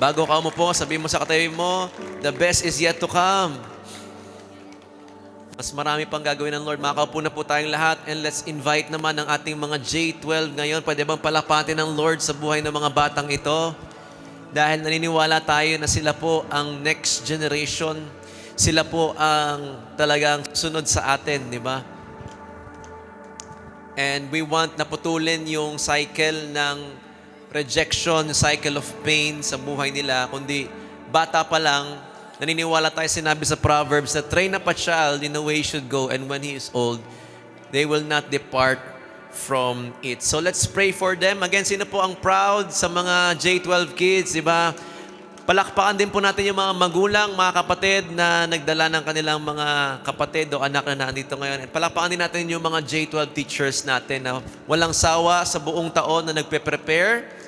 Bago ka umupo, sabihin mo sa katabi mo, the best is yet to come. Mas marami pang gagawin ng Lord. Makakaupo na po tayong lahat and let's invite naman ang ating mga J12 ngayon. Pwede bang palakpatin ng Lord sa buhay ng mga batang ito? Dahil naniniwala tayo na sila po ang next generation. Sila po ang talagang sunod sa atin, di ba? And we want na putulin yung cycle ng rejection, cycle of pain sa buhay nila. Kundi bata pa lang, naniniwala tayo sinabi sa Proverbs na train up a child in the way he should go and when he is old, they will not depart from it. So let's pray for them. Again, sino po ang proud sa mga J12 kids, di ba? Palakpakan din po natin yung mga magulang, mga kapatid na nagdala ng kanilang mga kapatid o anak na nandito ngayon. At palakpakan din natin yung mga J12 teachers natin na walang sawa sa buong taon na nagpe-prepare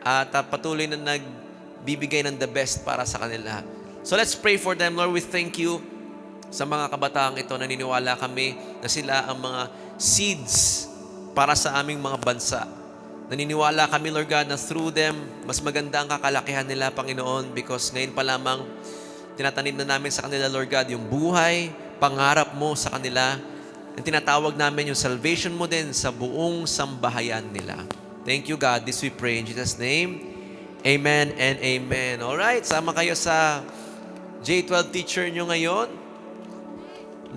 at patuloy na nagbibigay ng the best para sa kanila. So let's pray for them. Lord, we thank you sa mga kabataang ito. Naniniwala kami na sila ang mga seeds para sa aming mga bansa. Naniniwala kami, Lord God, na through them, mas maganda ang kakalakihan nila, Panginoon, because ngayon pa lamang, tinatanim na namin sa kanila, Lord God, yung buhay, pangarap mo sa kanila, at tinatawag namin yung salvation mo din sa buong sambahayan nila. Thank you, God. This we pray in Jesus' name. Amen and amen. Alright, sama kayo sa J12 teacher nyo ngayon.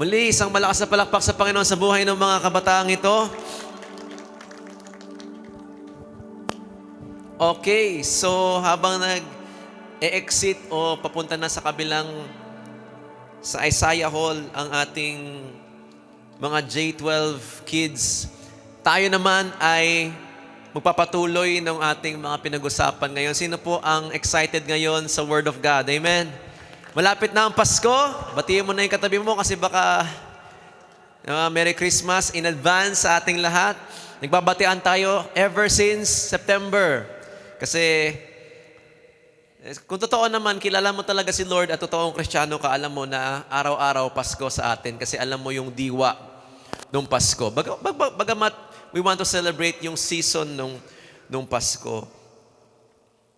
Muli, isang malakas na palakpak sa Panginoon sa buhay ng mga kabataang ito. Okay, so habang nag-exit o papunta na sa kabilang sa Isaiah Hall ang ating mga J12 kids, tayo naman ay magpapatuloy ng ating mga pinag-usapan ngayon. Sino po ang excited ngayon sa Word of God? Amen? Malapit na ang Pasko. Batiin mo na yung katabi mo kasi baka Merry Christmas in advance sa ating lahat. Nagbabatian tayo ever since September. Kasi kung totoo naman, kilala mo talaga si Lord at totoong Kristiyano ka, alam mo na araw-araw Pasko sa atin kasi alam mo yung diwa ng Pasko. Bagamat we want to celebrate yung season nung Pasko.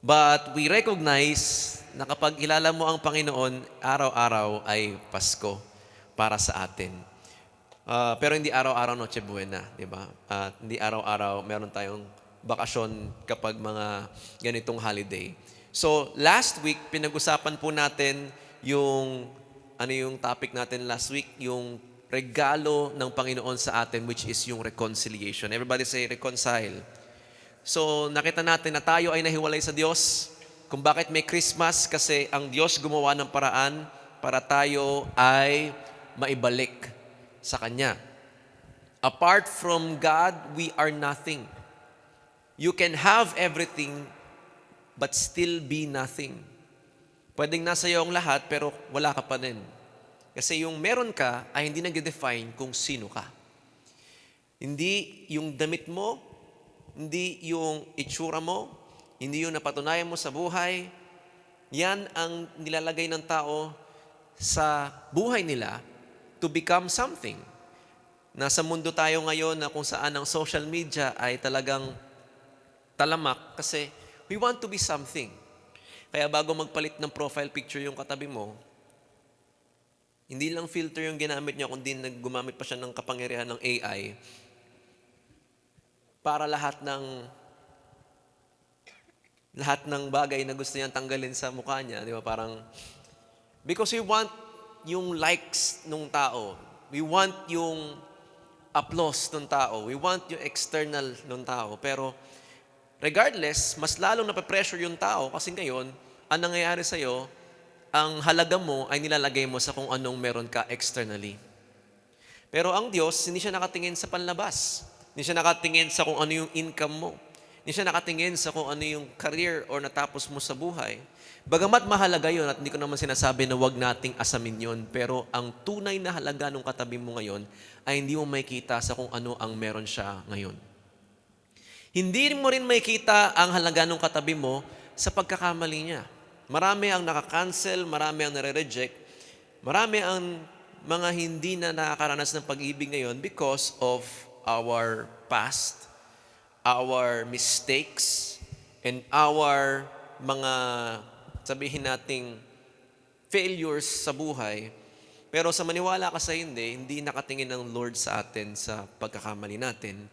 But we recognize na kapag kilala mo ang Panginoon, araw-araw ay Pasko para sa atin. Pero hindi araw-araw Noche Buena, di ba? Hindi araw-araw meron tayong bakasyon kapag mga ganitong holiday. So, last week, pinag-usapan po natin yung topic natin last week, yung regalo ng Panginoon sa atin, which is yung reconciliation. Everybody say, reconcile. So, nakita natin na tayo ay nahiwalay sa Diyos. Kung bakit may Christmas, kasi ang Diyos gumawa ng paraan para tayo ay maibalik sa Kanya. Apart from God, we are nothing. You can have everything, but still be nothing. Pwedeng nasa iyo ang lahat, pero wala ka pa din. Kasi yung meron ka ay hindi nag-define kung sino ka. Hindi yung damit mo, hindi yung itsura mo, hindi yung napatunayan mo sa buhay. Yan ang nilalagay ng tao sa buhay nila to become something. Nasa mundo tayo ngayon na kung saan ang social media ay talagang talamak kasi we want to be something. Kaya bago magpalit ng profile picture yung katabi mo, hindi lang filter yung ginamit niya, kundi gumamit pa siya ng kapangyarihan ng AI para lahat ng bagay na gusto niyang tanggalin sa mukha niya. Di ba? Parang, because we want yung likes ng tao. We want yung applause ng tao. We want yung external ng tao. Pero, regardless, mas lalong nape-pressure yung tao kasi ngayon, ang nangyayari sa'yo, ang halaga mo ay nilalagay mo sa kung anong meron ka externally. Pero ang Diyos, hindi siya nakatingin sa panlabas. Hindi siya nakatingin sa kung ano yung income mo. Hindi siya nakatingin sa kung ano yung career or natapos mo sa buhay. Bagamat mahalaga yun at hindi ko naman sinasabi na wag nating asamin yun, pero ang tunay na halaga ng katabi mo ngayon ay hindi mo makikita sa kung ano ang meron siya ngayon. Hindi mo rin makikita ang halaga ng katabi mo sa pagkakamali niya. Marami ang nakakancel, marami ang nare-reject, marami ang mga hindi na nakakaranas ng pag-ibig ngayon because of our past, our mistakes, and our mga sabihin nating failures sa buhay, pero sa maniwala ka sa hindi nakatingin ng Lord sa atin sa pagkakamali natin.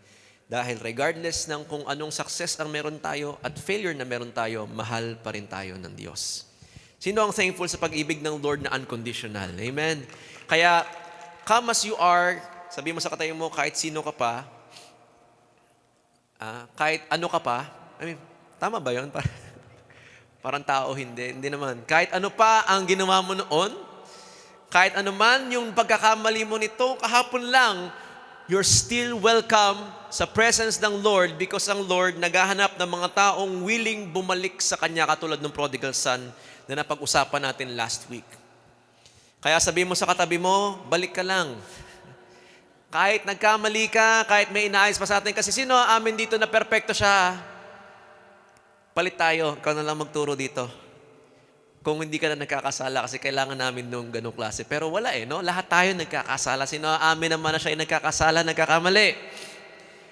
Dahil regardless ng kung anong success ang meron tayo at failure na meron tayo, mahal pa rin tayo ng Diyos. Sino ang thankful sa pag-ibig ng Lord na unconditional? Amen? Kaya, come as you are, sabi mo sa katayo mo, kahit sino ka pa, kahit ano ka pa, tama ba yun? Parang tao, hindi naman. Kahit ano pa ang ginawa mo noon, kahit ano man yung pagkakamali mo nito, kahapon lang, you're still welcome sa presence ng Lord because ang Lord naghahanap ng mga taong willing bumalik sa Kanya katulad ng prodigal son na napag-usapan natin last week. Kaya sabi mo sa katabi mo, balik ka lang. Kahit nagkamali ka, kahit may inaayos pa sa atin, kasi sino amin dito na perpekto siya? Palit tayo, ikaw na lang magturo dito. Kung hindi ka na nagkakasala, kasi kailangan namin nung ganong klase. Pero wala no? Lahat tayo nagkakasala. Sino amin naman na siya ay nagkakasala, nagkakamali.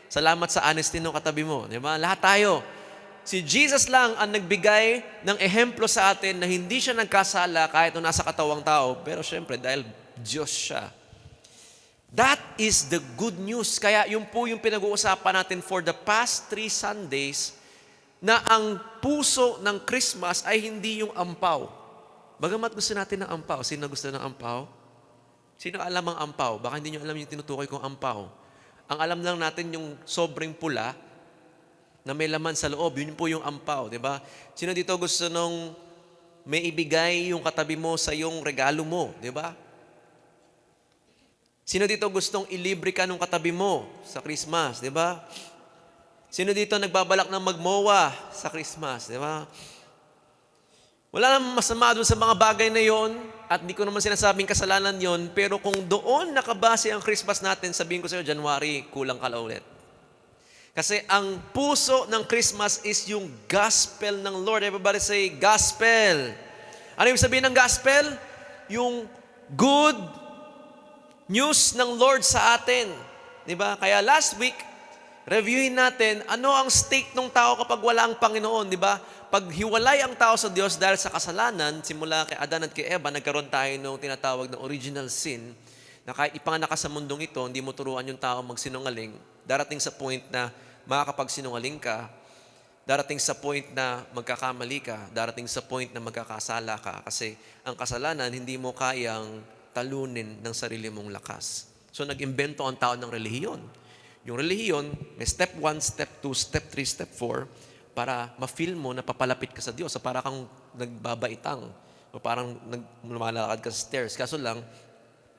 Salamat sa honesty ng katabi mo. Di ba? Lahat tayo. Si Jesus lang ang nagbigay ng ehemplo sa atin na hindi siya nagkasala kahit nung nasa katawang tao. Pero syempre, dahil Diyos siya. That is the good news. Kaya yun po yung pinag-uusapan natin for the past 3 Sundays na ang puso ng Christmas ay hindi yung ampaw. Bagamat gusto natin ng ampaw. Sino gusto ng ampaw? Sino alam ang ampaw? Baka hindi nyo alam yung tinutukoy kong ampaw. Ang alam lang natin yung sobrang pula na may laman sa loob. Yun po yung ampaw, di ba? Sino dito gusto nung may ibigay yung katabi mo sa yung regalo mo, di ba? Sino dito gustong ilibre ka nung katabi mo sa Christmas, di ba? Sino dito nagbabalak ng magmowa sa Christmas, di ba? Wala namang masama doon sa mga bagay na yon at di ko naman sinasabing kasalanan yon, pero kung doon nakabase ang Christmas natin, sabihin ko sa iyo, January, kulang ka ulit. Kasi ang puso ng Christmas is yung gospel ng Lord. Everybody say, gospel. Ano yung sabihin ng gospel? Yung good news ng Lord sa atin. Di ba? Kaya last week, reviewin natin ano ang state ng tao kapag wala ang Panginoon, di ba? Pag hiwalay ang tao sa Diyos dahil sa kasalanan, simula kay Adan at kay Eva, nagkaroon tayo ng tinatawag na original sin, na kahit ipanganak ka sa mundong ito, hindi mo turuan yung tao magsinungaling, darating sa point na makakapagsinungaling ka, darating sa point na magkakamali ka, darating sa point na magkakasala ka, kasi ang kasalanan hindi mo kayang talunin ng sarili mong lakas. So nag-imbento ang tao ng relihiyon. Yung relihiyon, may step 1, step 2, step 3, step 4, para ma-feel mo na papalapit ka sa Diyos. So para kang nagbabaitang, o parang lumalakad ka sa stairs. Kaso lang,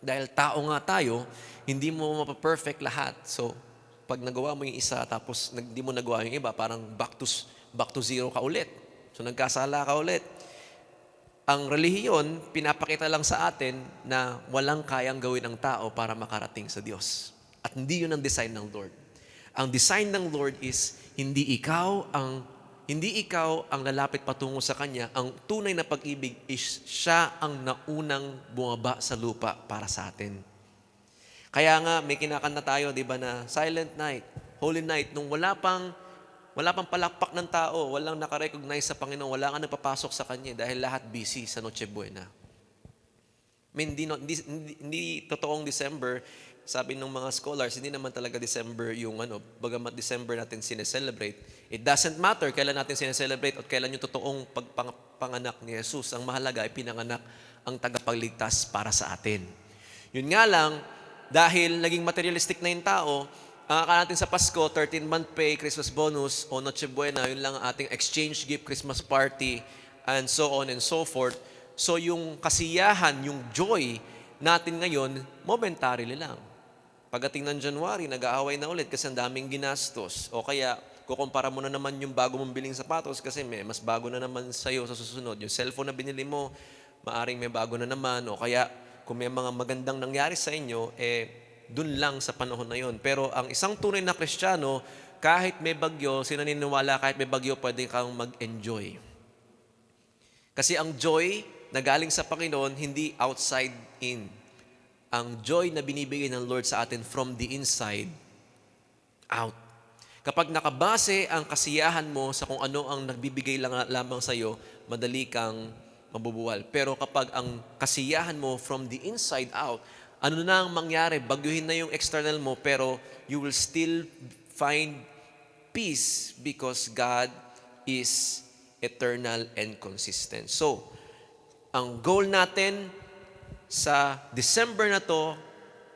dahil tao nga tayo, hindi mo mapaperfect lahat. So, pag nagawa mo yung isa, tapos hindi mo nagawa yung iba, parang back to zero ka ulit. So nagkasala ka ulit. Ang relihiyon, pinapakita lang sa atin na walang kayang gawin ng tao para makarating sa Diyos. At hindi yun ang design ng Lord. Ang design ng Lord is hindi ikaw ang lalapit patungo sa Kanya. Ang tunay na pag-ibig is siya ang naunang bumaba sa lupa para sa atin. Kaya nga may kinakanta tayo, 'di ba, na Silent Night, Holy Night, nung wala pang palakpak ng tao, walang nakarecognize sa Panginoon, wala kang napapasok sa Kanya dahil lahat busy sa Noche Buena. Hindi totoong December. Sabi ng mga scholars, hindi naman talaga December yung bagamat December natin sineselebrate. It doesn't matter kailan natin sineselebrate o kailan yung totoong pagpanganak ni Jesus. Ang mahalaga ay pinanganak ang tagapagligtas para sa atin. Yun nga lang, dahil naging materialistic na yung tao, ang akala natin sa Pasko, 13-month pay, Christmas bonus, o Noche Buena, yun lang ang ating exchange gift, Christmas party, and so on and so forth. So yung kasiyahan, yung joy natin ngayon, momentarily lang. Pagdating ng January, nag-aaway na ulit kasi ang daming ginastos. O kaya, kukumpara mo na naman yung bago mong biling sapatos kasi may mas bago na naman sa'yo sa susunod. Yung cellphone na binili mo, maaring may bago na naman. O kaya, kung may mga magandang nangyari sa inyo, dun lang sa panahon na yon. Pero ang isang tunay na Kristiyano, kahit may bagyo, sinaniniwala kahit may bagyo, pwede kang mag-enjoy. Kasi ang joy na galing sa Panginoon, hindi outside in. Ang joy na binibigay ng Lord sa atin from the inside out. Kapag nakabase ang kasiyahan mo sa kung ano ang nagbibigay lamang sa iyo, madali kang mabubuwal. Pero kapag ang kasiyahan mo from the inside out, ano na ang mangyari? Bagyuhin na yung external mo, pero you will still find peace because God is eternal and consistent. So, ang goal natin sa December na to,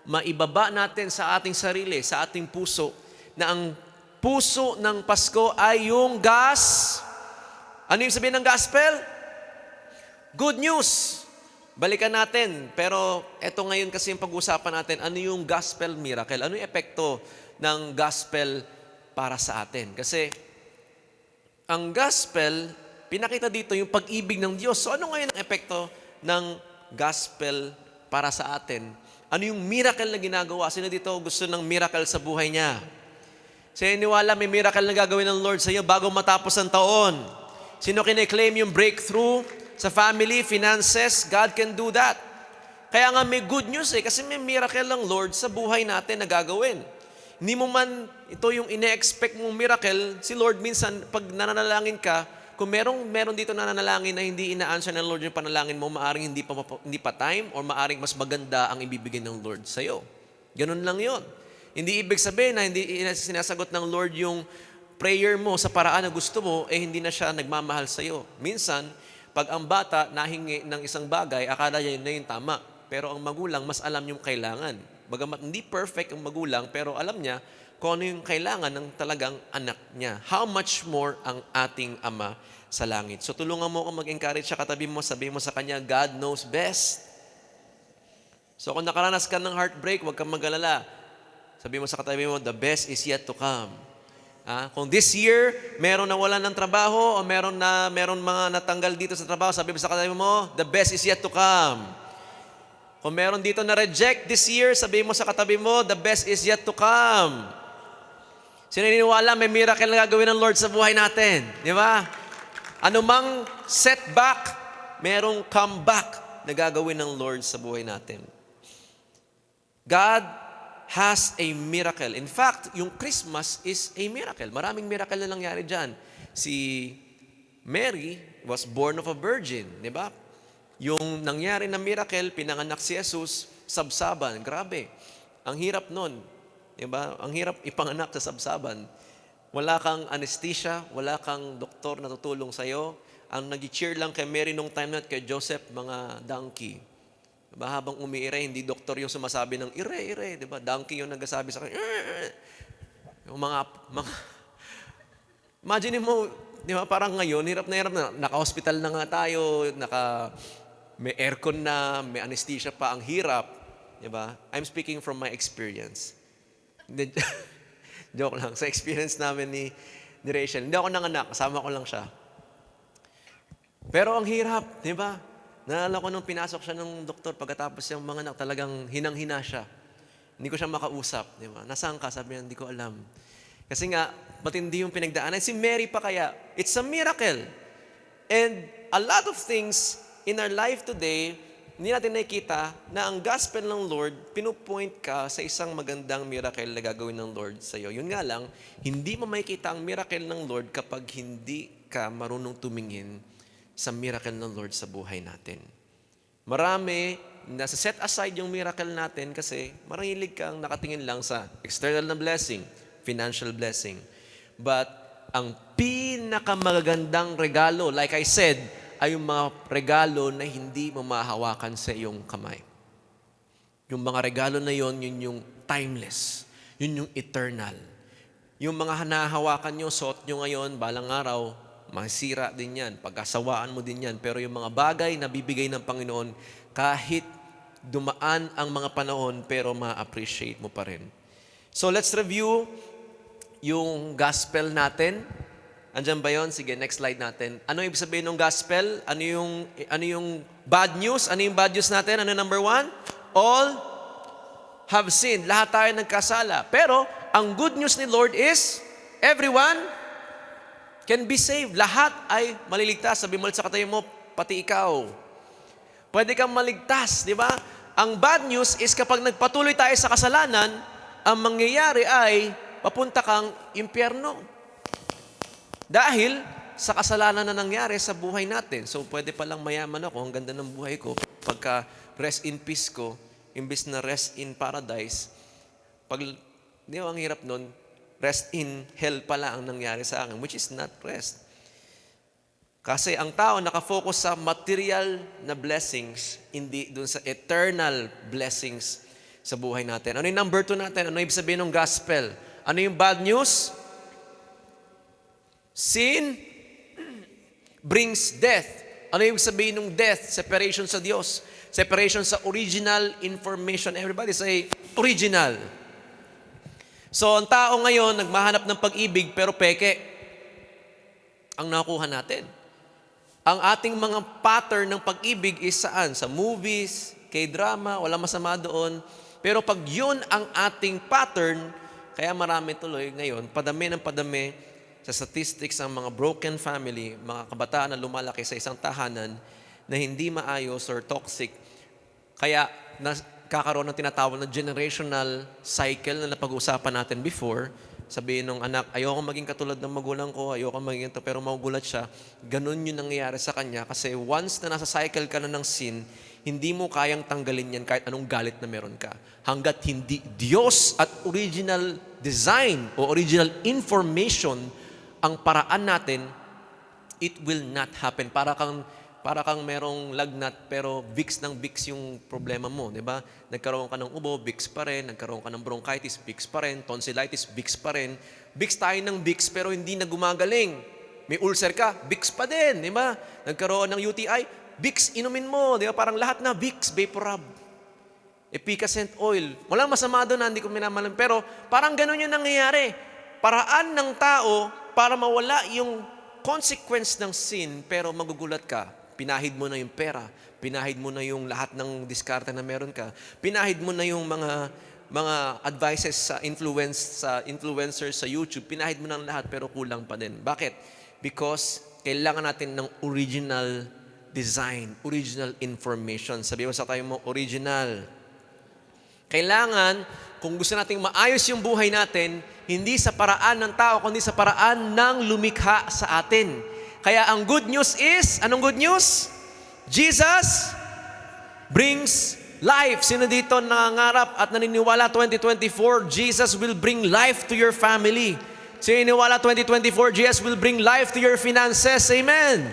maibaba natin sa ating sarili, sa ating puso, na ang puso ng Pasko ay yung ano yung sabihin ng gospel? Good news. Balikan natin. Pero eto ngayon kasi yung pag-usapan natin, ano yung gospel miracle? Ano yung epekto ng gospel para sa atin? Kasi ang gospel, pinakita dito yung pag-ibig ng Diyos. So ano ngayon ang epekto ng gospel para sa atin? Ano yung miracle na ginagawa? Sino dito gusto ng miracle sa buhay niya? Sininiwala may miracle na gagawin ng Lord sa iyo bago matapos ang taon. Sino kine-claim yung breakthrough sa family, finances? God can do that. Kaya nga may good news kasi may miracle ng Lord sa buhay natin na gagawin. Hindi mo man ito yung ine-expect mong miracle, si Lord minsan pag nananalangin ka, kung meron dito nananalangin na hindi ina-answer ng Lord yung panalangin mo, maaring hindi pa time or maaring mas maganda ang ibibigay ng Lord sa iyo. Ganun lang 'yon. Hindi ibig sabihin na hindi sinasagot ng Lord yung prayer mo sa paraan na gusto mo, hindi na siya nagmamahal sa iyo. Minsan, pag ang bata nahingi ng isang bagay, akala niya yun na yung tama. Pero ang magulang, mas alam yung kailangan. Bagamat hindi perfect ang magulang, pero alam niya kung ano yung kailangan ng talagang anak niya. How much more ang ating Ama sa langit. So tulungan mo akong mag-encourage sa katabi mo, sabihin mo sa kanya, God knows best. So kung nakaranas ka ng heartbreak, huwag kang mag-alala. Sabihin mo sa katabi mo, the best is yet to come. Kung this year, meron nawalan ng trabaho o meron mga natanggal dito sa trabaho, sabi mo sa katabi mo, the best is yet to come. Kung meron dito na reject this year, sabi mo sa katabi mo, the best is yet to come. Sino naniniwala may miracle na gagawin ng Lord sa buhay natin? Di ba? Anumang setback, merong comeback na gagawin ng Lord sa buhay natin. God has a miracle. In fact, yung Christmas is a miracle. Maraming miracle na nangyari dyan. Si Mary was born of a virgin, di ba? Yung nangyari na miracle, pinanganak si Jesus, sabsaban. Grabe. Ang hirap nun. Di ba? Ang hirap ipanganak sa sabsaban. Wala kang anesthesia, wala kang doktor na tutulong sa'yo. Ang nag-cheer lang kay Mary nung time na kay Joseph, mga donkey. Diba? Habang umiire, hindi doktor yung sumasabi ng ire. Diba? Donkey yung nagsasabi sa kanya. Yung mga imagine mo, di ba, parang ngayon, hirap na, naka-hospital na nga tayo, may aircon na, may anesthesia pa, ang hirap. Diba? I'm speaking from my experience. Joke lang. Sa experience namin ni Rachel, hindi ako nanganak, kasama ko lang siya. Pero ang hirap, di ba? Naalala ko nung pinasok siya ng doktor, pagkatapos yung mga anak, talagang hinang-hina siya. Hindi ko siya makausap. Di ba? Nasaan ka? Sabi niya, hindi ko alam. Kasi nga, matindi yung pinagdaanan. Si Mary pa kaya, it's a miracle. And a lot of things in our life today, hindi natin nakikita na ang gospel ng Lord, pinupoint ka sa isang magandang miracle na gagawin ng Lord sa iyo. Yun nga lang, hindi mo makikita ang miracle ng Lord kapag hindi ka marunong tumingin sa miracle ng Lord sa buhay natin. Marami, nasa set aside yung miracle natin kasi marilig kang nakatingin lang sa external na blessing, financial blessing. But ang pinakamagandang regalo, like I said, ay yung mga regalo na hindi mo mahawakan sa iyong kamay. Yung mga regalo na yon, yun yung timeless. Yun yung eternal. Yung mga hanahawakan nyo, suot nyo ngayon, balang araw, masira din yan, pagkasawaan mo din yan. Pero yung mga bagay na bibigay ng Panginoon, kahit dumaan ang mga panahon, pero ma-appreciate mo pa rin. So let's review yung gospel natin. Andyan ba yun? Sige, next slide natin. Ano ibig sabihin ng gospel? Ano yung bad news? Ano yung bad news natin? Ano number 1? All have sinned. Lahat tayo nagkasala. Pero ang good news ni Lord is, everyone can be saved. Lahat ay maliligtas. Sabi mo sa katabi mo, pati ikaw. Pwede kang maligtas, di ba? Ang bad news is kapag nagpatuloy tayo sa kasalanan, ang mangyayari ay papunta kang impyerno. Dahil sa kasalanan na nangyari sa buhay natin. So, pwede palang mayaman ako, ang ganda ng buhay ko, pagka rest in peace ko, imbis na rest in paradise, di ba, ang hirap nun, rest in hell pala ang nangyari sa akin, which is not rest. Kasi ang tao nakafocus sa material na blessings, hindi dun sa eternal blessings sa buhay natin. Ano yung number 2 natin? Ano ibig sabihin ng gospel? Ano yung bad news? Sin brings death. Ano ibig sabihin ng death? Separation sa Diyos. Separation sa original information. Everybody say, original. So, ang tao ngayon, nagmahanap ng pag-ibig, pero peke ang nakuha natin. Ang ating mga pattern ng pag-ibig is saan? Sa movies, K-drama, wala masama doon. Pero pag yun ang ating pattern, kaya marami tuloy ngayon, padami ng padami sa statistics ng mga broken family, mga kabataan na lumalaki sa isang tahanan na hindi maayos or toxic. Kaya kakaroon ng tinatawag na generational cycle na napag-usapan natin before. Sabihin ng anak, ayoko maging katulad ng magulang ko, ayoko maging ito, pero magugulat siya. Ganun yung nangyayari sa kanya kasi once na nasa cycle ka na ng sin, hindi mo kayang tanggalin yan kahit anong galit na meron ka. Hanggat hindi Diyos at original design o original information ang paraan natin, it will not happen. Para kang merong lagnat pero Vicks ng Vicks yung problema mo, di ba? Nagkaroon ka ng ubo, Vicks pa rin. Nagkaroon ka ng bronchitis, Vicks pa rin. Tonsillitis, Vicks pa rin. Vicks tayo ng Vicks pero hindi na gumagaling. May ulcer ka, Vicks pa din, di ba? Nagkaroon ng UTI, Vicks inumin mo, di ba? Parang lahat na Vicks, Vaporub, Epicacent oil. Walang masama doon, hindi ko minamalam. Pero parang ganun yung nangyayari. Paraan ng tao para mawala yung consequence ng sin, pero magugulat ka. Pinahid mo na yung pera, pinahid mo na yung lahat ng diskarte na meron ka, pinahid mo na yung mga advices sa influencers sa YouTube, pinahid mo na lahat pero kulang pa din. Bakit? Because kailangan natin ng original design, original information. Sabi mo sa tayo mo, original. Kailangan, kung gusto nating maayos yung buhay natin, hindi sa paraan ng tao, kundi sa paraan ng lumikha sa atin. Kaya ang good news is, anong good news? Jesus brings life. Sino dito nangangarap at naniniwala 2024, Jesus will bring life to your family? Sino naniniwala 2024, Jesus will bring life to your finances? Amen.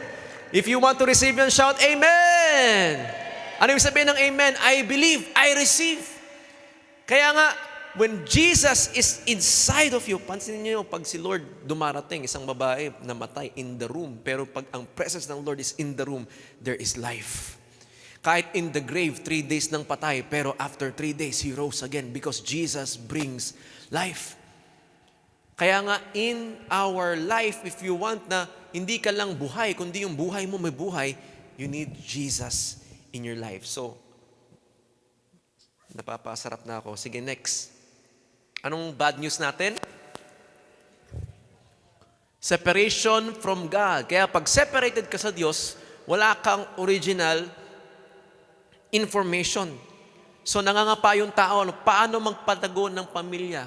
If you want to receive yun, shout, Amen. Ano yung sabihin ng Amen? I believe, I receive. Kaya nga, when Jesus is inside of you, pansinin niyo pag si Lord dumarating, isang babae namatay in the room, pero pag ang presence ng Lord is in the room, there is life. Kahit in the grave, 3 days nang patay, pero after 3 days, He rose again because Jesus brings life. Kaya nga, in our life, if you want na hindi ka lang buhay, kundi yung buhay mo may buhay, you need Jesus in your life. So, napapasarap na ako. Sige, next. Anong bad news natin? Separation from God. Kaya pag separated ka sa Diyos, wala kang original information. So nangangapa yung tao, paano magpalago ng pamilya?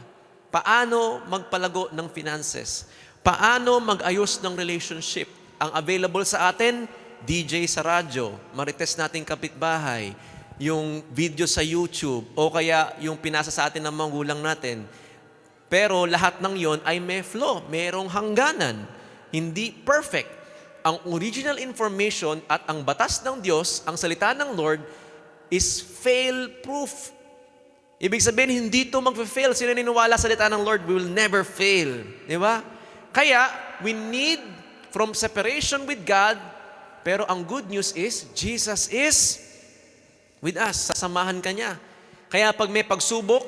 Paano magpalago ng finances? Paano mag-ayos ng relationship? Ang available sa atin, DJ sa radyo, marites nating kapitbahay, yung video sa YouTube, o kaya yung pinasa sa atin ng magulang natin. Pero lahat ng yon ay may flaw, mayroong hangganan. Hindi perfect. Ang original information at ang batas ng Diyos, ang salita ng Lord, is fail-proof. Ibig sabihin, hindi ito mag-fail. Sino niniwala sa salita ng Lord will never fail. Di ba? Kaya, we need from separation with God, pero ang good news is, Jesus is with us, sasamahan ka niya. Kaya pag may pagsubok,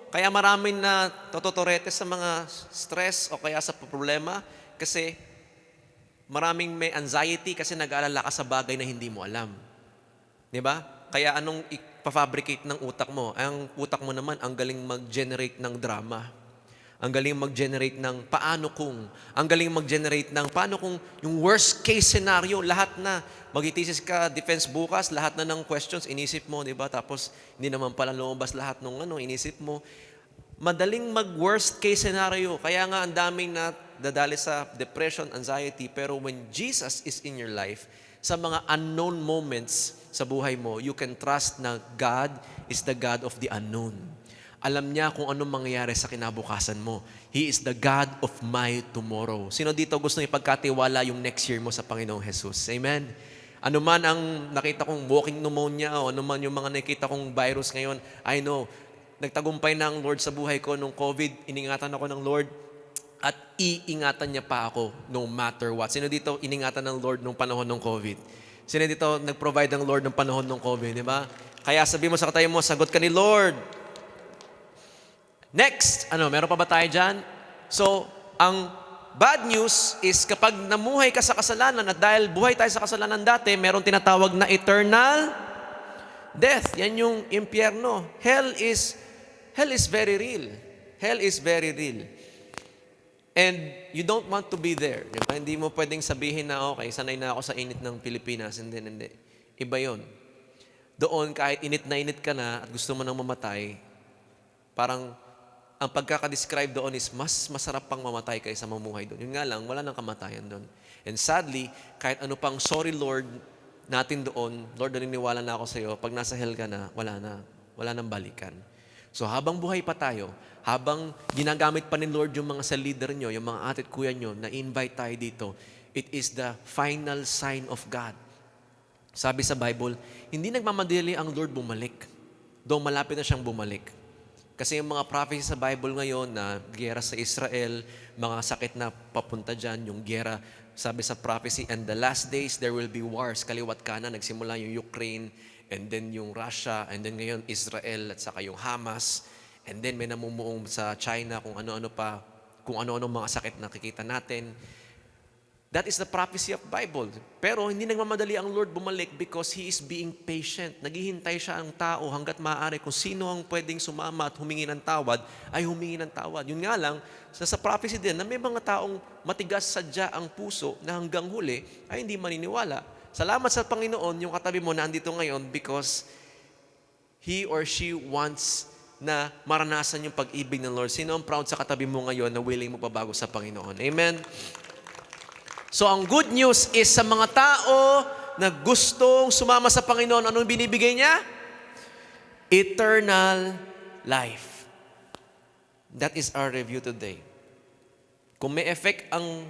kaya maraming na tototorete sa mga stress o kaya sa problema kasi maraming may anxiety kasi nag-aalala ka sa bagay na hindi mo alam. Di ba? Kaya anong ipafabricate ng utak mo? Ang utak mo naman, ang galing mag-generate ng drama. Ang galing mag-generate ng paano kung. Ang galing mag-generate ng paano kung yung worst case scenario, lahat na. Mag-itisis ka, defense bukas, lahat na ng questions, inisip mo, di ba? Tapos, hindi naman pala lumabas lahat ng inisip mo. Madaling mag-worst case scenario. Kaya nga ang daming na dadali sa depression, anxiety. Pero when Jesus is in your life, sa mga unknown moments sa buhay mo, you can trust na God is the God of the unknown. Alam niya kung anong mangyayari sa kinabukasan mo. He is the God of my tomorrow. Sino dito gusto ipagkatiwala yung next year mo sa Panginoong Jesus? Amen? Ano man ang nakita kong walking pneumonia o ano man yung mga nakita kong virus ngayon, I know, nagtagumpay na ang Lord sa buhay ko nung COVID. Iningatan ako ng Lord at iingatan niya pa ako no matter what. Sino dito iningatan ng Lord nung panahon ng COVID? Sino dito nag-provide ng Lord nung panahon ng COVID, di ba? Kaya sabi mo sa katayo mo, sagot ka ni Lord. Next, meron pa ba tayo dyan? So, ang bad news is kapag namuhay ka sa kasalanan at dahil buhay tayo sa kasalanan dati, meron tinatawag na eternal death. Yan yung impyerno. Hell is very real. Hell is very real. And you don't want to be there. Diba? Hindi mo pwedeng sabihin na, okay, sanay na ako sa init ng Pilipinas. Hindi. Iba yun. Doon, kahit init na init ka na at gusto mo nang mamatay, parang ang pagkakadescribe doon is mas masarap pang mamatay kaysa mamuhay doon. Yun nga lang, wala nang kamatayan doon. And sadly, kahit ano pang sorry Lord natin doon, Lord, naniniwala na ako sa iyo, pag nasa hell ka na, wala nang balikan. So habang buhay pa tayo, habang ginagamit pa ni Lord yung mga sa leader nyo, yung mga ate at kuya nyo, na-invite tayo dito, it is the final sign of God. Sabi sa Bible, hindi nagmamadali ang Lord bumalik. Though malapit na siyang bumalik. Kasi yung mga prophecy sa Bible ngayon na giyera sa Israel, mga sakit na papunta dyan, yung giyera, sabi sa prophecy, and the last days there will be wars, kaliwat kanan, nagsimula yung Ukraine, and then yung Russia, and then ngayon Israel, at saka yung Hamas, and then may namumuong sa China kung ano-ano mga sakit na nakikita natin. That is the prophecy of Bible. Pero hindi nagmamadali ang Lord bumalik because He is being patient. Naghihintay siya ang tao hanggat maaari kung sino ang pwedeng sumama at humingi ng tawad, ay humingi ng tawad. Yun nga lang, sa prophecy din na may mga taong matigas sadya ang puso na hanggang huli ay hindi maniniwala. Salamat sa Panginoon, yung katabi mo na andito ngayon because he or she wants na maranasan yung pag-ibig ng Lord. Sino ang proud sa katabi mo ngayon na willing mo pabago sa Panginoon? Amen? So, ang good news is sa mga tao na gustong sumama sa Panginoon, anong binibigay niya? Eternal life. That is our review today. Kung may effect ang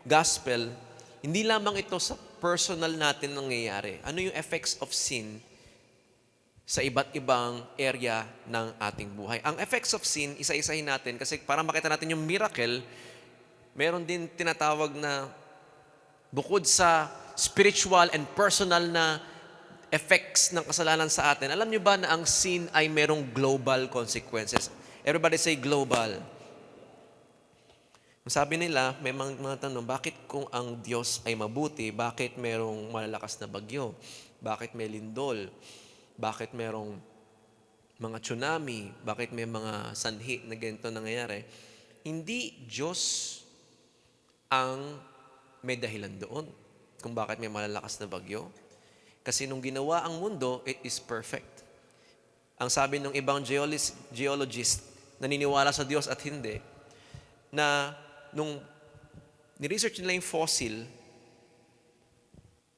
gospel, hindi lamang ito sa personal natin nangyayari. Ano yung effects of sin sa iba't ibang area ng ating buhay? Ang effects of sin, isa-isahin natin kasi para makita natin yung miracle, meron din tinatawag na bukod sa spiritual and personal na effects ng kasalanan sa atin, alam niyo ba na ang sin ay merong global consequences? Everybody say global. Sabi nila, may mga tanong, bakit kung ang Diyos ay mabuti, bakit merong malalakas na bagyo? Bakit may lindol? Bakit merong mga tsunami? Bakit may mga sanhi na ganito nangyayari? Hindi Diyos ang may dahilan doon kung bakit may malalakas na bagyo. Kasi nung ginawa ang mundo, it is perfect. Ang sabi ng ibang geologist, naniniwala sa Diyos at hindi, na nung ni-research nila yung fossil,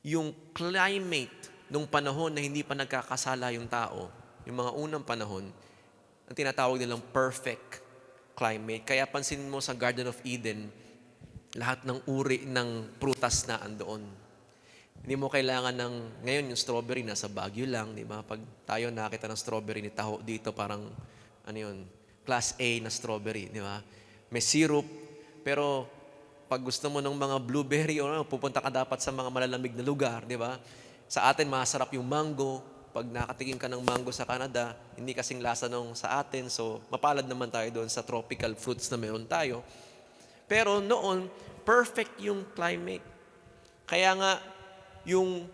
yung climate nung panahon na hindi pa nagkakasala yung tao, yung mga unang panahon, ang tinatawag nilang perfect climate. Kaya pansin mo sa Garden of Eden, lahat ng uri ng prutas na andoon. Hindi mo kailangan ngayon yung strawberry nasa Baguio lang, di ba? Pag tayo nakita ng strawberry ni Taho dito, parang, class A na strawberry, di ba? May syrup, pero pag gusto mo ng mga blueberry, pupunta ka dapat sa mga malalamig na lugar, di ba? Sa atin, masarap yung mango. Pag nakatikim ka ng mango sa Canada, hindi kasing lasa nung sa atin, so mapalad naman tayo doon sa tropical fruits na meron tayo. Pero noon, perfect yung climate. Kaya nga, yung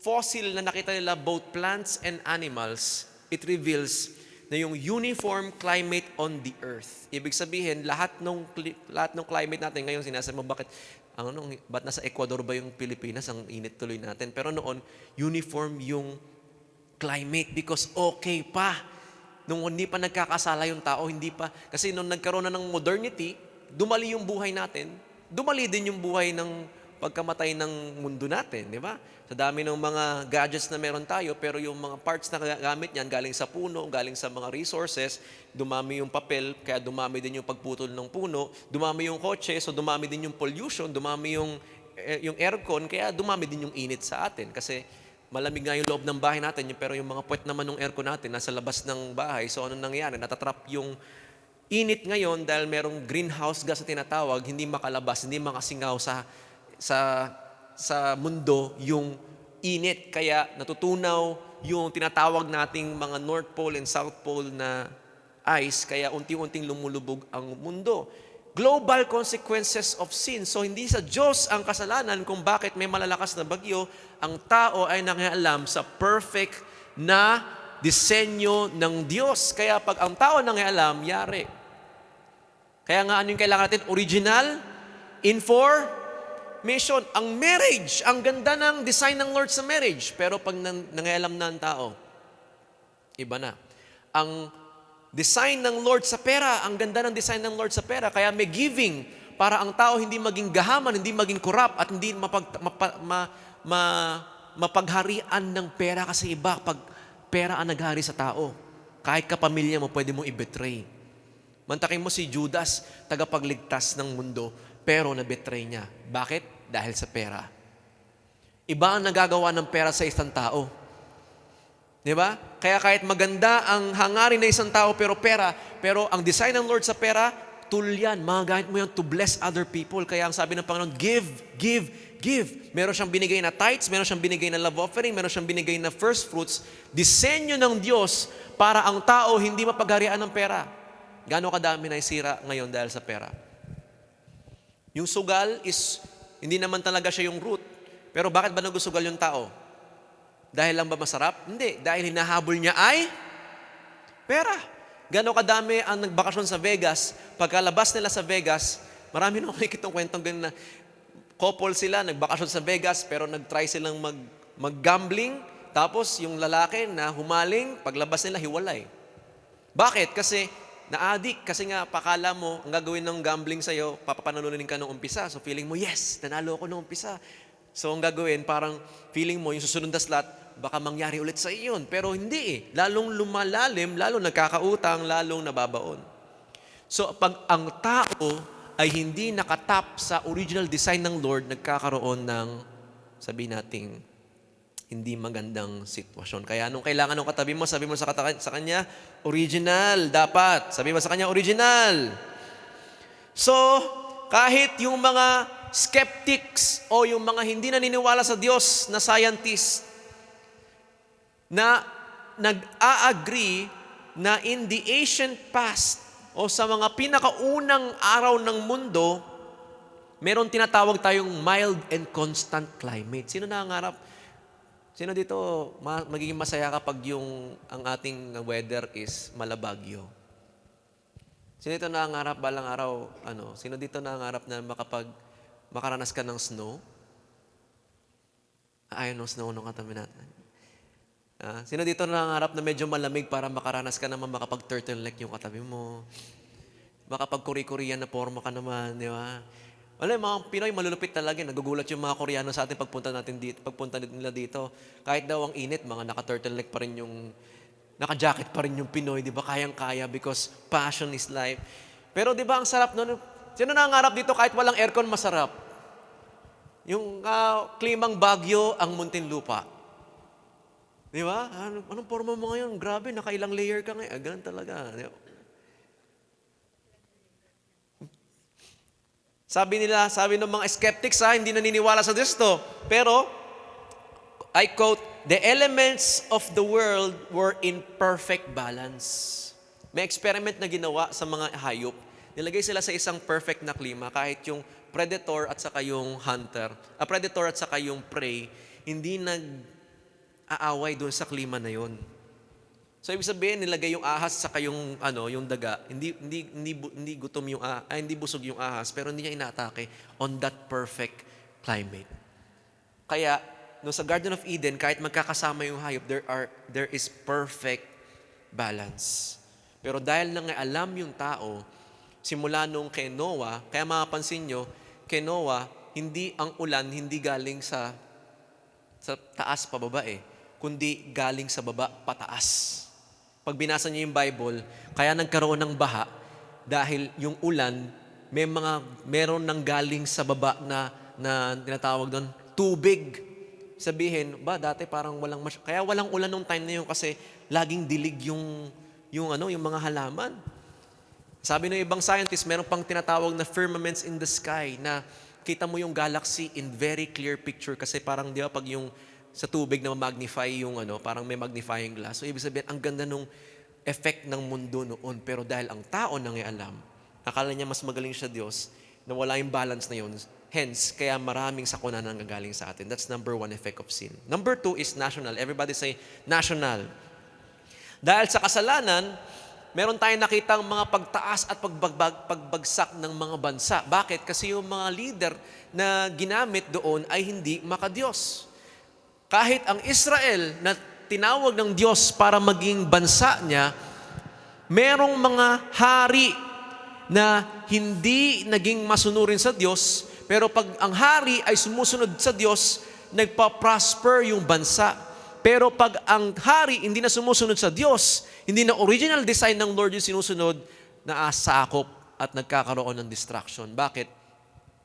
fossil na nakita nila, both plants and animals, it reveals na yung uniform climate on the earth. Ibig sabihin, lahat ng climate natin, ngayon sinasabi mo, ba't nasa Ecuador ba yung Pilipinas? Ang init tuloy natin. Pero noon, uniform yung climate because okay pa. Nung hindi pa nagkakasala yung tao, hindi pa. Kasi nung nagkaroon na ng modernity, dumali yung buhay natin, dumali din yung buhay ng pagkamatay ng mundo natin, di ba? Sa dami ng mga gadgets na meron tayo, pero yung mga parts na gamit niyan galing sa puno, galing sa mga resources, dumami yung papel, kaya dumami din yung pagputol ng puno, dumami yung kotse, so dumami din yung pollution, dumami yung aircon, kaya dumami din yung init sa atin. Kasi malamig nga yung loob ng bahay natin, pero yung mga puwet naman ng aircon natin nasa labas ng bahay. So ano nangyayari? Natatrap yung init ngayon dahil merong greenhouse gas na tinatawag, hindi makalabas, hindi makasingaw sa mundo yung init. Kaya natutunaw yung tinatawag nating mga North Pole and South Pole na ice, kaya unti-unting lumulubog ang mundo. Global consequences of sin. So hindi sa Diyos ang kasalanan kung bakit may malalakas na bagyo. Ang tao ay nangialam sa perfect na disenyo ng Diyos. Kaya pag ang tao nangialam, yari. Kaya nga ano yung kailangan natin? Original information. Ang marriage, ang ganda ng design ng Lord sa marriage. Pero pag nangialam na ang tao, iba na. Ang design ng Lord sa pera, ang ganda ng design ng Lord sa pera, kaya may giving para ang tao hindi maging gahaman, hindi maging corrupt, at hindi mapagharian ng pera. Kasi iba, pag pera ang naghari sa tao, kahit kapamilya mo, pwede mong i-betray. Mantakin mo si Judas, tagapagligtas ng mundo, pero na-betray niya. Bakit? Dahil sa pera. Iba ang nagagawa ng pera sa isang tao. Di ba? Kaya kahit maganda ang hangarin ng isang tao pero ang design ng Lord sa pera, tool yan. Magagamit mo yan to bless other people. Kaya ang sabi ng Panginoon, give, give, give. Meron siyang binigay na tithes, meron siyang binigay na love offering, meron siyang binigay na first fruits. Disenyo ng Diyos para ang tao hindi mapagharian ng pera. Gaano kadami na isira ngayon dahil sa pera? Yung sugal is, hindi naman talaga siya yung root. Pero bakit ba nagusugal yung tao? Dahil lang ba masarap? Hindi. Dahil hinahabol niya ay pera. Gano'ng kadami ang nagbakasyon sa Vegas. Pagkalabas nila sa Vegas, marami na nakikitang kwentong ganun na couple sila, nagbakasyon sa Vegas, pero nag-try silang mag-gambling. Tapos yung lalaki na humaling, paglabas nila, hiwalay. Bakit? Kasi na-addict. Kasi nga, pakala mo, ang gagawin ng gambling sa'yo, papapanalunin ka nung umpisa. So feeling mo, yes, nanalo ako nung umpisa. So ang gagawin, parang feeling mo, yung susunod na slot, baka mangyari ulit sa iyon. Pero hindi eh. Lalong lumalalim, lalong nagkakautang, lalong nababaon. So pag ang tao ay hindi nakatap sa original design ng Lord, nagkakaroon ng, sabihin natin, hindi magandang sitwasyon. Kaya nung kailangan ng katabi mo, sabi mo sa kanya, original, dapat. Sabi mo sa kanya, original. So, kahit yung mga skeptics o yung mga hindi naniniwala sa Diyos na scientist, na nag-a-agree na in the ancient past o sa mga pinakaunang araw ng mundo, meron tinatawag tayong mild and constant climate. Sino nangangarap? Sino dito magiging masaya kapag ang ating weather is malabagyo? Sino dito nangangarap balang araw, sino dito nangangarap na makaranas ka ng snow? Ayaw ng snow nung katabi natin. Sino dito nangangarap na medyo malamig para makaranas ka naman makapag-turtleneck yung katabi mo? Makapag-Korea-Korean na forma ka naman, di ba? Alam, mga Pinoy malulupit talaga. Nagugulat yung mga Koreano sa atin pagpunta nila dito. Kahit daw ang init, mga naka-turtleneck pa rin naka-jacket pa rin yung Pinoy, di ba? Kayang-kaya because passion is life. Pero di ba ang sarap nun? Sino nangangarap dito kahit walang aircon, masarap? Yung klimang Bagyo, ang Muntinlupa. Di ba? Anong forma mo ngayon? Grabe, nakailang layer ka ngayon. Ganun talaga. Sabi ng mga skeptics, hindi naniniwala sa Diyos to. Pero, I quote, the elements of the world were in perfect balance. May experiment na ginawa sa mga hayop. Nilagay sila sa isang perfect na klima. Kahit yung predator at saka yung hunter, predator at saka yung prey, hindi aaway doon sa klima na yon. So ibig sabihin nilagay yung ahas sa yung daga, hindi gutom hindi busog yung ahas, pero hindi niya inaatake on that perfect climate. Kaya no sa Garden of Eden, kahit magkakasama yung hayop, there is perfect balance. Pero dahil alam yung tao, simula nung kay Noah, kaya mapapansin nyo, kay Noah, hindi ang ulan, hindi galing sa taas pababa kundi galing sa baba pataas. Pag binasa niyo yung Bible, kaya nagkaroon ng baha dahil yung ulan, meron nang galing sa baba na tinatawag doon, tubig. Sabihin, dati parang kaya walang ulan nung time na yun kasi laging dilig yung mga halaman. Sabi ng ibang scientist, meron pang tinatawag na firmaments in the sky na kita mo yung galaxy in very clear picture kasi parang di ba pag yung sa tubig na magnify yung parang may magnifying glass. So ibig sabihin, ang ganda nung effect ng mundo noon. Pero dahil ang tao nangialam, akala niya mas magaling siya Diyos, na wala yung balance na yun. Hence, kaya maraming sakuna nang gagaling sa atin. That's number 1 effect of sin. Number 2 is national. Everybody say, national. Dahil sa kasalanan, meron tayong nakitang mga pagtaas at pagbagsak ng mga bansa. Bakit? Kasi yung mga leader na ginamit doon ay hindi makadiyos. Kahit ang Israel na tinawag ng Diyos para maging bansa niya, merong mga hari na hindi naging masunurin sa Diyos, pero pag ang hari ay sumusunod sa Diyos, nagpa-prosper yung bansa. Pero pag ang hari hindi na sumusunod sa Diyos, hindi na original design ng Lord yung sinusunod, naasakop at nagkakaroon ng distraction. Bakit?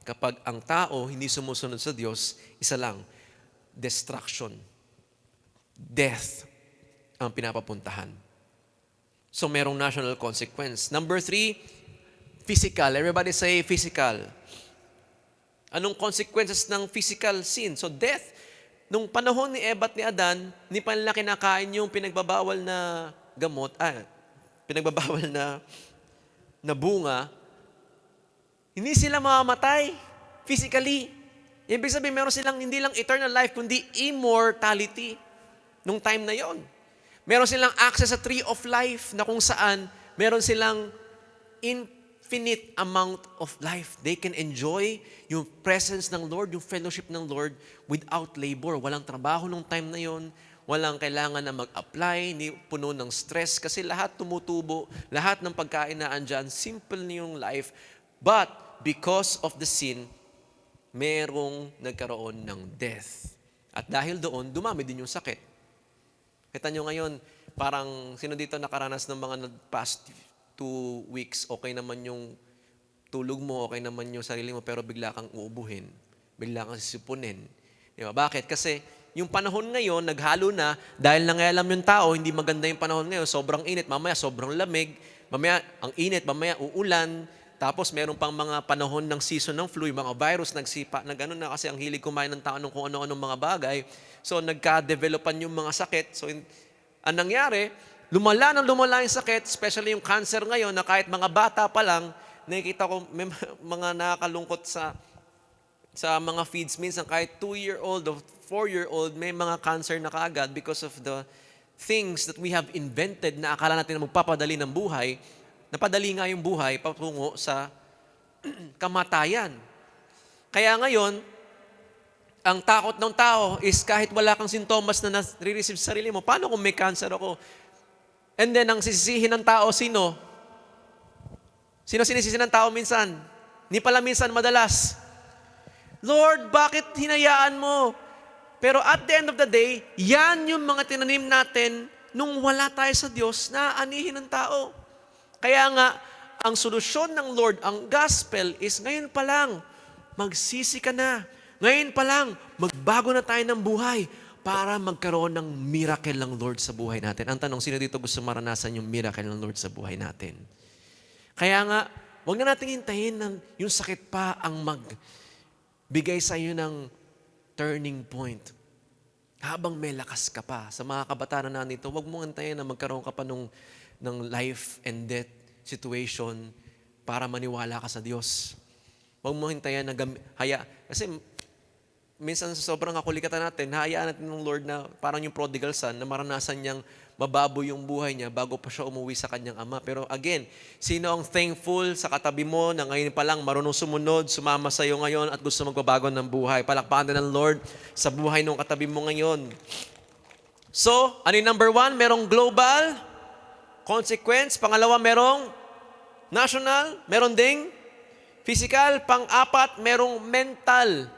Kapag ang tao hindi sumusunod sa Diyos, isa lang, destruction. Death ang pinapapuntahan. So merong national consequence. Number 3, physical. Everybody say physical. Anong consequences ng physical sin? So death. Nung panahon ni Eva at ni Adan, hindi pa nila kinakain yung pinagbabawal na gamot, pinagbabawal na bunga, hindi sila mamamatay physically. Ibig sabihin, meron silang hindi lang eternal life, kundi immortality nung time na yon. Meron silang access sa tree of life na kung saan meron silang infinite amount of life. They can enjoy yung presence ng Lord, yung fellowship ng Lord without labor. Walang trabaho nung time na yon. Walang kailangan na mag-apply, hindi puno ng stress kasi lahat tumutubo, lahat ng pagkain na andyan, simple yung life. But because of the sin, merong nagkaroon ng death. At dahil doon, dumami din yung sakit. Kita nyo ngayon, parang sino dito nakaranas ng mga past 2 weeks, okay naman yung tulog mo, okay naman yung sarili mo, pero bigla kang uubuhin, bigla kang sisipunin. Diba? Bakit? Kasi yung panahon ngayon, naghalo na, dahil nangyayam yung tao, hindi maganda yung panahon ngayon, sobrang init, mamaya sobrang lamig, mamaya ang init, mamaya uulan, tapos meron pang mga panahon ng season ng flu, yung mga virus nagsipa na gano'n na kasi ang hilig kumain ng tao ng kung ano-anong mga bagay. So nagka-developan yung mga sakit. So ang nangyari, lumala yung sakit, especially yung cancer ngayon na kahit mga bata pa lang, nakikita ko may mga nakakalungkot sa mga feeds. Minsan kahit 2-year-old o 4-year-old, may mga cancer na kaagad because of the things that we have invented na akala natin na magpapadali ng buhay. Napadali nga yung buhay patungo sa kamatayan. Kaya ngayon, ang takot ng tao is kahit wala kang sintomas na nare-receive sa sarili mo, paano kung may cancer ako? And then, ang sisisihin ng tao, sino? Sino sinisisi ng tao minsan? Hindi pala minsan, madalas. Lord, bakit hinayaan mo? Pero at the end of the day, yan yung mga tinanim natin nung wala tayo sa Diyos na anihin ng tao. Kaya nga, ang solusyon ng Lord, ang gospel is ngayon pa lang, magsisi ka na. Ngayon pa lang, magbago na tayo ng buhay para magkaroon ng miracle ng Lord sa buhay natin. Ang tanong, sino dito gusto maranasan yung miracle ng Lord sa buhay natin? Kaya nga, huwag na natin hintayin na yung sakit pa ang magbigay sa iyo ng turning point. Habang may lakas ka pa, sa mga kabataan na nandito, huwag mong hintayin na magkaroon ka pa ng life and death situation para maniwala ka sa Diyos. Huwag mo hintayin na kasi minsan sa sobrang kakulikatan natin, hayaan natin ng Lord na parang yung prodigal son na maranasan niyang mababoy yung buhay niya bago pa siya umuwi sa kanyang ama. Pero again, sino ang thankful sa katabi mo na ngayon pa lang marunong sumunod, sumama sa iyo ngayon at gusto magbabago ng buhay? Palakpakan din ng Lord sa buhay ng katabi mo ngayon. So, ano yung number 1? Merong global consequence. Pangalawa, merong national, meron ding physical. Pang-apat, merong mental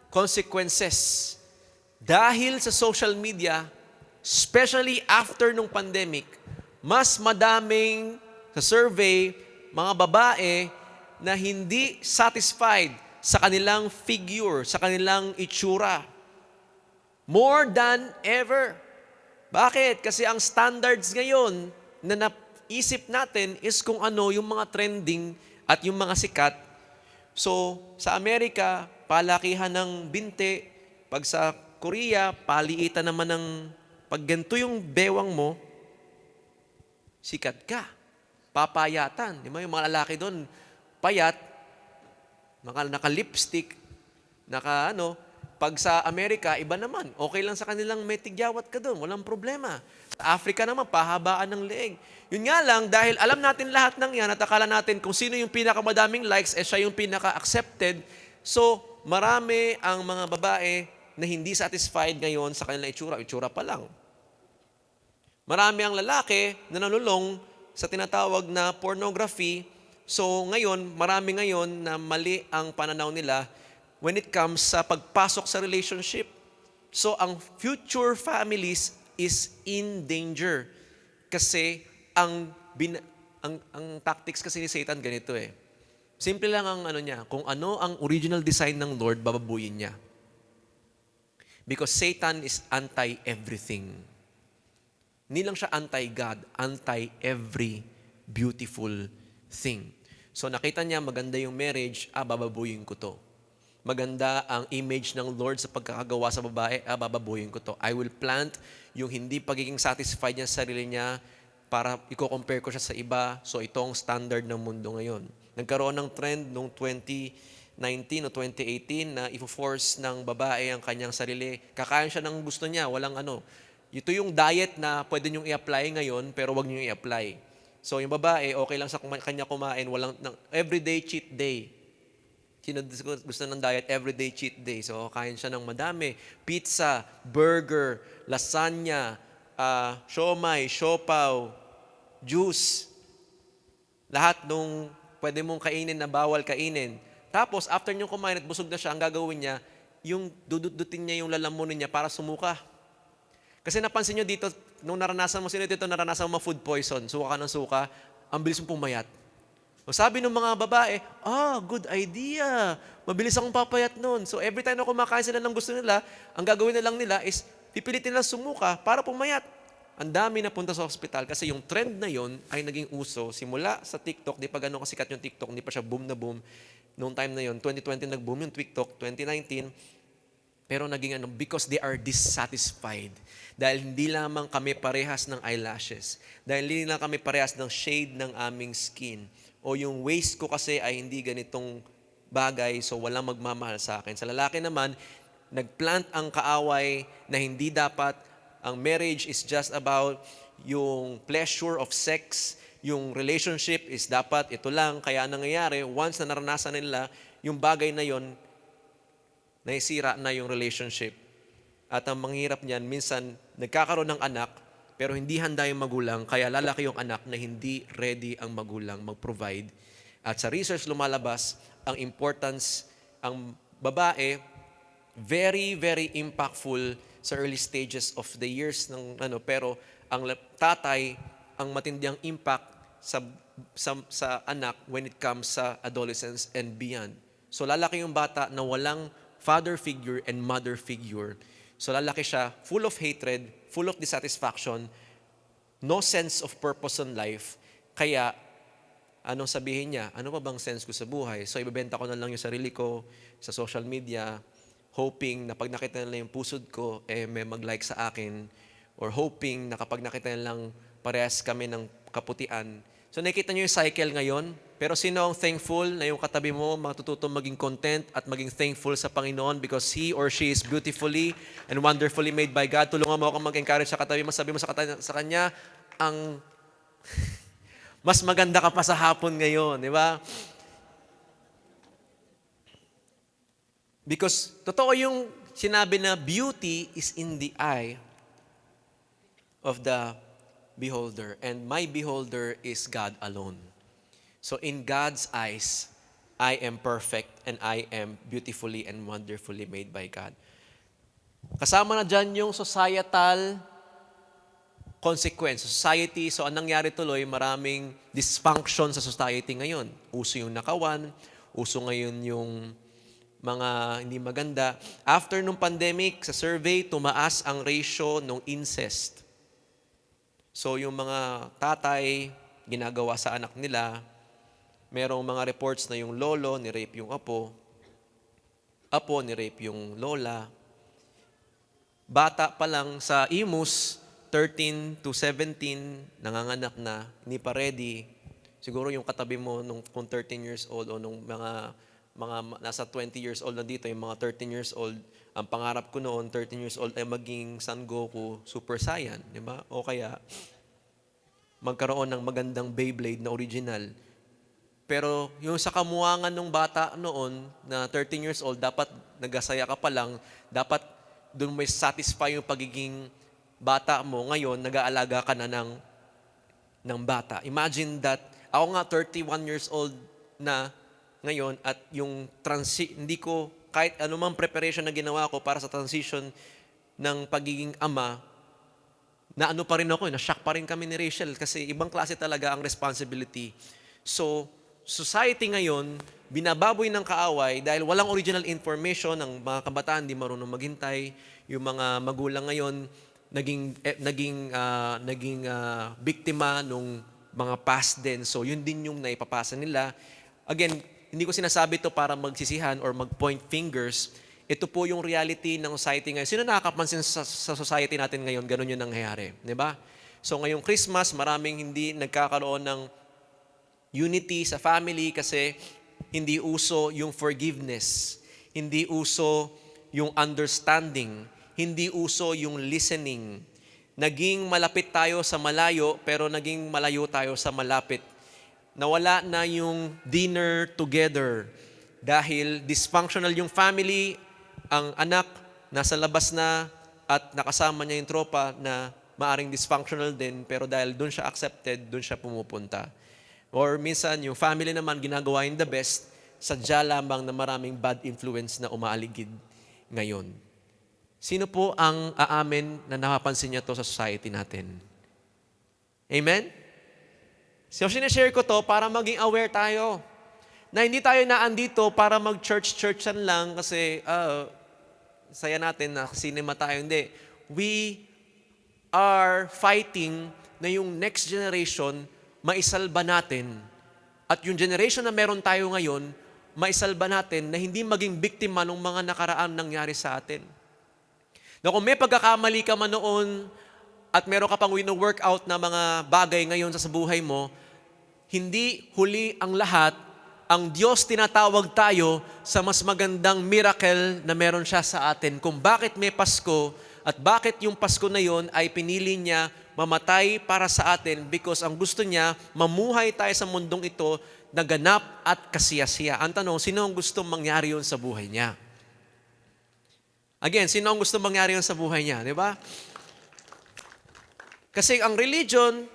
consequences. Dahil sa social media, especially after nung pandemic, mas madaming sa survey, mga babae na hindi satisfied sa kanilang figure, sa kanilang itsura. More than ever. Bakit? Kasi ang standards ngayon na naisip natin is kung ano yung mga trending at yung mga sikat. So, sa Amerika, palakihan ng binte. Pag sa Korea, paliitan naman ng pag ganito yung bewang mo, sikat ka. Papayatan. Di ba? Yung mga lalaki doon, payat, naka-lipstick, pag sa Amerika, iba naman. Okay lang sa kanilang may tigyawat ka doon. Walang problema. Sa Africa naman, pahabaan ng leeg. Yun nga lang, dahil alam natin lahat ng yan at akala natin kung sino yung pinakamadaming likes, siya yung pinaka-accepted. So, marami ang mga babae na hindi satisfied ngayon sa kanilang itsura. Itsura pa lang. Marami ang lalaki na nalulong sa tinatawag na pornography. So ngayon, marami ngayon na mali ang pananaw nila when it comes sa pagpasok sa relationship. So ang future families is in danger. Kasi ang tactics kasi ni Satan ganito eh. Simple lang ang niya, kung ano ang original design ng Lord, bababuyin niya. Because Satan is anti-everything. Hindi lang siya anti-God, anti-every beautiful thing. So nakita niya, maganda yung marriage, bababuyin ko to. Maganda ang image ng Lord sa pagkakagawa sa babae, bababuyin ko to. I will plant yung hindi pagiging satisfied niya sa sarili niya para i-compare ko siya sa iba. So itong standard ng mundo ngayon. Nagkaroon ng trend noong 2019 o 2018 na i-force ng babae ang kanyang sarili. Kakain siya ng gusto niya, walang Ito yung diet na pwede niyong i-apply ngayon, pero wag niyong i-apply. So yung babae, okay lang sa kanya kumain, walang everyday cheat day. Sino gusto ng diet, everyday cheat day. So kain siya ng madami. Pizza, burger, lasagna, siomai, siopaw, juice. Lahat nung pwede mong kainin na bawal kainin. Tapos, after niyong kumain at busog na siya, ang gagawin niya, yung dudutin niya yung lalamunin niya para sumuka. Kasi napansin nyo dito, nung naranasan mo, sino dito naranasan mo food poison, suka ka ng suka, ang bilis mong pumayat. O sabi ng mga babae, good idea. Mabilis akong papayat nun. So every time na kumakain sila ng gusto nila, ang gagawin na lang nila is pipilitin nila sumuka para pumayat. Ang dami na punta sa hospital kasi yung trend na yon ay naging uso simula sa TikTok. Di pa gano'ng kasikat yung TikTok, hindi pa siya boom na boom. Noong time na yon, 2020 nag-boom yung TikTok, 2019, pero naging because they are dissatisfied. Dahil hindi lamang kami parehas ng eyelashes. Dahil hindi lang kami parehas ng shade ng aming skin. O yung waist ko kasi ay hindi ganitong bagay, so walang magmamahal sa akin. Sa lalaki naman, nagplant ang kaaway na hindi dapat. Ang marriage is just about yung pleasure of sex. Yung relationship is dapat ito lang. Kaya nangyayari, once na naranasan nila, yung bagay na yon, naisira na yung relationship. At ang manghirap niyan, minsan nagkakaroon ng anak, pero hindi handa yung magulang, kaya lalaki yung anak na hindi ready ang magulang mag-provide. At sa research lumalabas, ang importance, ang babae, very, very impactful sa early stages of the years ng pero ang tatay, ang matinding impact sa anak when it comes sa adolescence and beyond. So lalaki yung bata na walang father figure and mother figure. So lalaki siya, full of hatred, full of dissatisfaction, no sense of purpose in life. Kaya, anong sabihin niya? Ano pa bang sense ko sa buhay? So ibebenta ko na lang yung sarili ko sa social media, hoping na pag nakita nila yung pusod ko, may mag-like sa akin. Or hoping na kapag nakita nilang parehas kami ng kaputian. So nakikita niyo yung cycle ngayon. Pero sino ang thankful na yung katabi mo matututong maging content at maging thankful sa Panginoon because he or she is beautifully and wonderfully made by God. Tulungan mo akong mag-encourage sa katabi mo. Sabi mo sa kanya, ang mas maganda ka pa sa hapon ngayon. Di ba? Because totoo yung sinabi na beauty is in the eye of the beholder. And my beholder is God alone. So in God's eyes, I am perfect and I am beautifully and wonderfully made by God. Kasama na dyan yung societal consequence. Society, so anong nangyari tuloy, maraming dysfunction sa society ngayon. Uso yung nakawan, uso ngayon yung mga hindi maganda. After nung pandemic, sa survey, tumaas ang ratio ng incest. So yung mga tatay, ginagawa sa anak nila, merong mga reports na yung lolo, ni-rape yung apo, ni-rape yung lola. Bata pa lang sa imus, 13 to 17, nanganganak na, hindi pa ready. Siguro yung katabi mo nung kung 13 years old o nung mga nasa 20 years old na dito, yung mga 13 years old, ang pangarap ko noon, 13 years old, ay maging Son Goku Super Saiyan, di ba? O kaya, magkaroon ng magandang Beyblade na original. Pero yung sa kamuangan ng bata noon, na 13 years old, dapat nagasaya ka pa lang, dapat doon may satisfy yung pagiging bata mo. Ngayon, nag-aalaga ka na ng bata. Imagine that, ako nga 31 years old na ngayon at yung hindi ko, kahit anumang preparation na ginawa ko para sa transition ng pagiging ama, na ano pa rin ako, na-shock pa rin kami ni Rachel kasi ibang klase talaga ang responsibility. So, society ngayon, binababoy ng kaaway dahil walang original information, ng mga kabataan di marunong maghintay, yung mga magulang ngayon naging biktima nung mga past din. So, yun din yung naipapasa nila. Again, hindi ko sinasabi ito para magsisihan or mag-point fingers. Ito po yung reality ng society ngayon. Sino nakakapansin sa society natin ngayon? Ganun yung nangyayari. Diba? So, ngayong Christmas, maraming hindi nagkakaroon ng unity sa family kasi hindi uso yung forgiveness. Hindi uso yung understanding. Hindi uso yung listening. Naging malapit tayo sa malayo, pero naging malayo tayo sa malapit. Nawala na yung dinner together dahil dysfunctional yung family, ang anak nasa labas na at nakasama niya yung tropa na maaring dysfunctional din, pero dahil doon siya accepted, doon siya pumupunta. Or minsan, yung family naman ginagawa yung the best, sadya lamang na maraming bad influence na umaaligid ngayon. Sino po ang aamin na napapansin niya to sa society natin? Amen? So, sinashare ko to para maging aware tayo. Na hindi tayo naandito para mag-church-churchan lang kasi saya natin na cinema tayo. Hindi. We are fighting na yung next generation maisalba natin. At yung generation na meron tayo ngayon, maisalba natin na hindi maging biktima ng mga nakaraan nangyari sa atin. Na kung may pagkakamali ka man noon at meron ka pang wino-workout na mga bagay ngayon sa buhay mo, hindi huli ang lahat, ang Diyos tinatawag tayo sa mas magandang miracle na meron siya sa atin. Kung bakit may Pasko at bakit yung Pasko na yon ay pinili niya mamatay para sa atin because ang gusto niya, mamuhay tayo sa mundong ito na ganap at kasiyasiya. Ang tanong, sino ang gusto mangyari yun sa buhay niya? Again, sino ang gusto mangyari yun sa buhay niya? Di ba? Kasi ang religion,